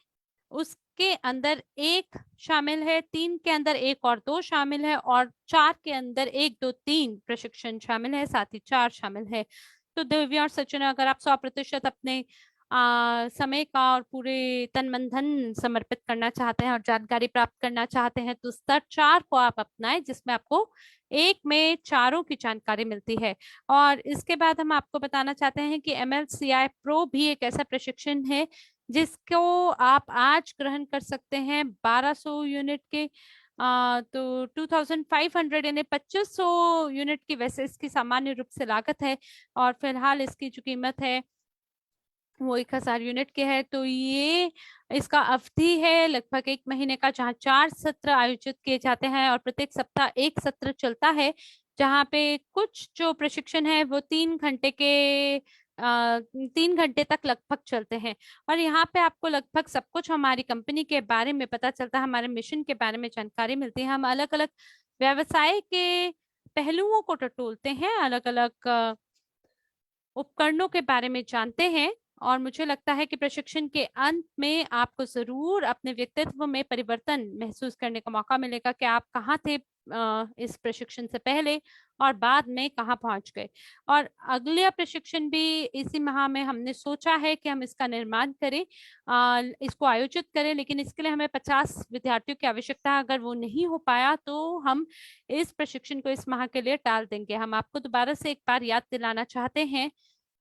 उसके अंदर 1 शामिल है, 3 के अंदर 1 और 2 शामिल है और 4 के अंदर 1, 2, 3 प्रशिक्षण शामिल है, साथ ही 4 शामिल है। तो दिव्या और सचिन, अगर आप 100% अपने समय का और पूरे तन मन धन समर्पित करना चाहते हैं और जानकारी प्राप्त करना चाहते हैं तो स्तर 4 को आप अपनाएं, जिसमें आपको एक में चारों की जानकारी मिलती है। और इसके बाद हम आपको बताना चाहते हैं कि MLCI प्रो भी एक ऐसा प्रशिक्षण है जिसको आप आज ग्रहण कर सकते हैं 1200 यूनिट के। तो 2500 यानी 2500 यूनिट की वैसे इसकी सामान्य रूप से लागत है और फिलहाल इसकी जो कीमत है वो 1000 यूनिट के है। तो ये इसका अवधि है लगभग 1 महीने का, जहाँ 4 सत्र आयोजित किए जाते हैं और प्रत्येक सप्ताह एक सत्र चलता है, जहाँ पे कुछ जो प्रशिक्षण है वो 3 घंटे के 3 घंटे तक लगभग चलते हैं। और यहाँ पे आपको लगभग सब कुछ हमारी कंपनी के बारे में पता चलता है, हमारे मिशन के बारे में जानकारी मिलती है। हम अलग अलग व्यवसाय के पहलुओं को टटोलते हैं, अलग अलग उपकरणों के बारे में जानते हैं और मुझे लगता है कि प्रशिक्षण के अंत में आपको जरूर अपने व्यक्तित्व में परिवर्तन महसूस करने का मौका मिलेगा कि आप कहाँ थे इस प्रशिक्षण से पहले और बाद में कहाँ पहुंच गए। और अगला प्रशिक्षण भी इसी माह में हमने सोचा है कि हम इसका निर्माण करें, इसको आयोजित करें, लेकिन इसके लिए हमें 50 विद्यार्थियों की आवश्यकता है। अगर वो नहीं हो पाया तो हम इस प्रशिक्षण को इस माह के लिए टाल देंगे। हम आपको दोबारा से एक बार याद दिलाना चाहते हैं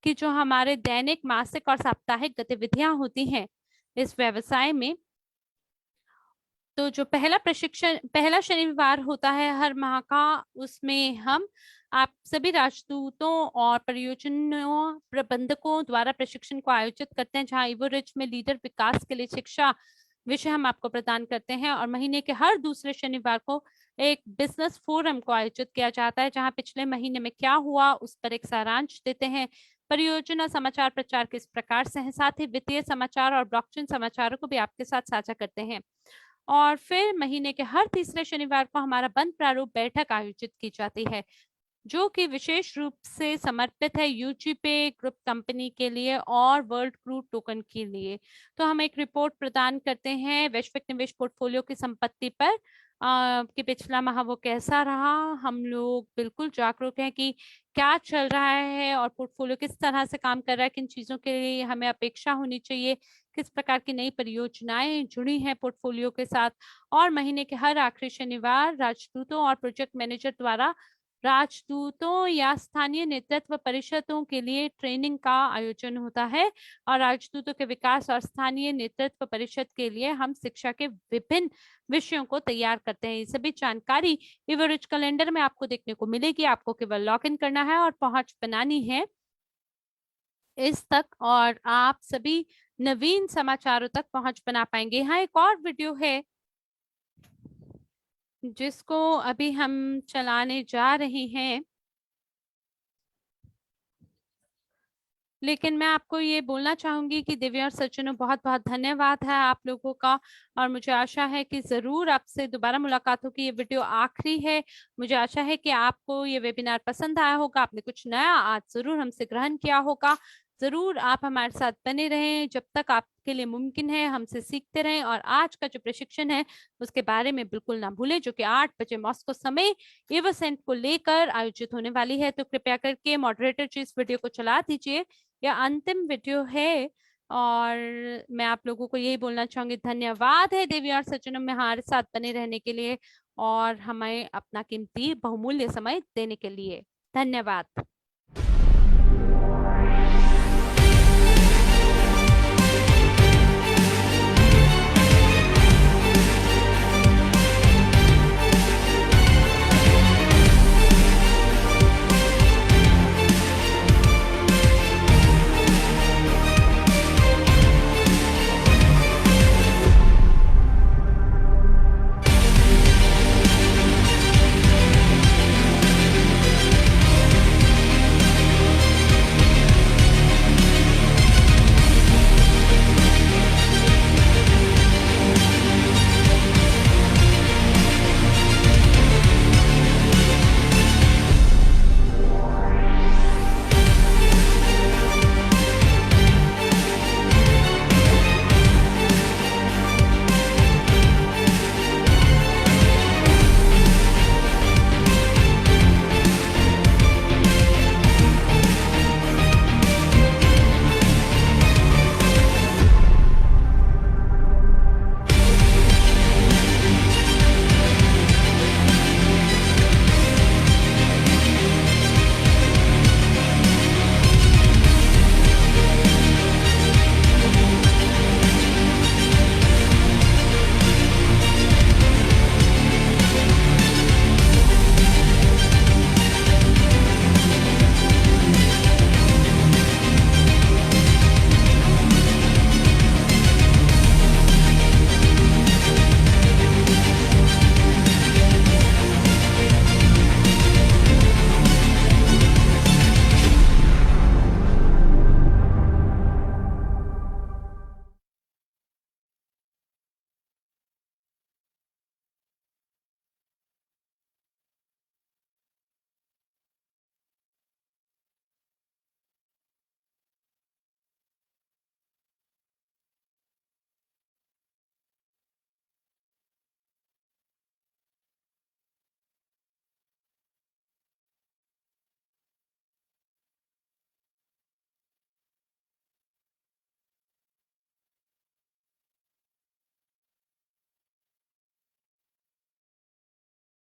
कि जो हमारे दैनिक, मासिक और साप्ताहिक गतिविधियां होती हैं इस व्यवसाय में, तो जो पहला शनिवार होता है हर माह का, उसमें हम आप सभी राजदूतों और परियोजनाओं प्रबंधकों द्वारा प्रशिक्षण को आयोजित करते हैं, जहां इवोरिच में लीडर विकास के लिए शिक्षा विषय हम आपको प्रदान करते हैं। और महीने के हर दूसरे शनिवार को एक बिजनेस फोरम को आयोजित किया जाता है, जहां पिछले महीने में क्या हुआ उस पर एक सारांश देते हैं। परियोजना समाचार प्रचार किस प्रकार से हैं, साथ ही वित्तीय समाचार और ब्लॉकचेन समाचारों को भी आपके साथ साझा करते हैं। और फिर महीने के हर तीसरे शनिवार को हमारा बंद प्रारूप बैठक आयोजित की जाती है, जो कि विशेष रूप से समर्पित है यूजीपे ग्रुप कंपनी के लिए और वर्ल्ड क्रूड टोकन के लिए। तो हम एक रिपोर्ट प्रदान करते हैं वैश्विक निवेश पोर्टफोलियो की संपत्ति पर कि पिछला माह वो कैसा रहा। हम लोग बिल्कुल जागरूक हैं कि क्या चल रहा है और पोर्टफोलियो किस तरह से काम कर रहा है, किन चीजों के लिए हमें अपेक्षा होनी चाहिए, किस प्रकार की नई परियोजनाएं जुड़ी हैं पोर्टफोलियो के साथ। और महीने के हर आखिरी शनिवार राजदूतों और प्रोजेक्ट मैनेजर द्वारा राजदूतों या स्थानीय नेतृत्व परिषदों के लिए ट्रेनिंग का आयोजन होता है। और राजदूतों के विकास और स्थानीय नेतृत्व परिषद के लिए हम शिक्षा के विभिन्न विषयों को तैयार करते हैं। ये सभी जानकारी इवोरिच कैलेंडर में आपको देखने को मिलेगी। आपको केवल लॉग इन करना है और पहुंच बनानी है इस तक, और आप सभी नवीन समाचारों तक पहुंच बना पाएंगे। यहाँ एक और वीडियो है जिसको अभी हम चलाने जा रहे हैं, लेकिन मैं आपको ये बोलना चाहूंगी कि दिव्या और सचिनो, बहुत बहुत धन्यवाद है आप लोगों का। और मुझे आशा है कि जरूर आपसे दोबारा मुलाकात होगी। ये वीडियो आखिरी है। मुझे आशा है कि आपको ये वेबिनार पसंद आया होगा, आपने कुछ नया आज जरूर हमसे ग्रहण किया होगा। जरूर आप हमारे साथ बने रहें, जब तक आपके लिए मुमकिन है हमसे सीखते रहें। और आज का जो प्रशिक्षण है उसके बारे में बिल्कुल ना भूलें, जो कि 8 बजे मॉस्को समय एवोसेंट को लेकर आयोजित होने वाली है। तो कृपया करके मॉडरेटर जी इस वीडियो को चला दीजिए, यह अंतिम वीडियो है। और मैं आप लोगों को यही बोलना चाहूंगी, धन्यवाद है देवी और सचिनम में हमारे साथ बने रहने के लिए और हमें अपना कीमती बहुमूल्य समय देने के लिए। धन्यवाद।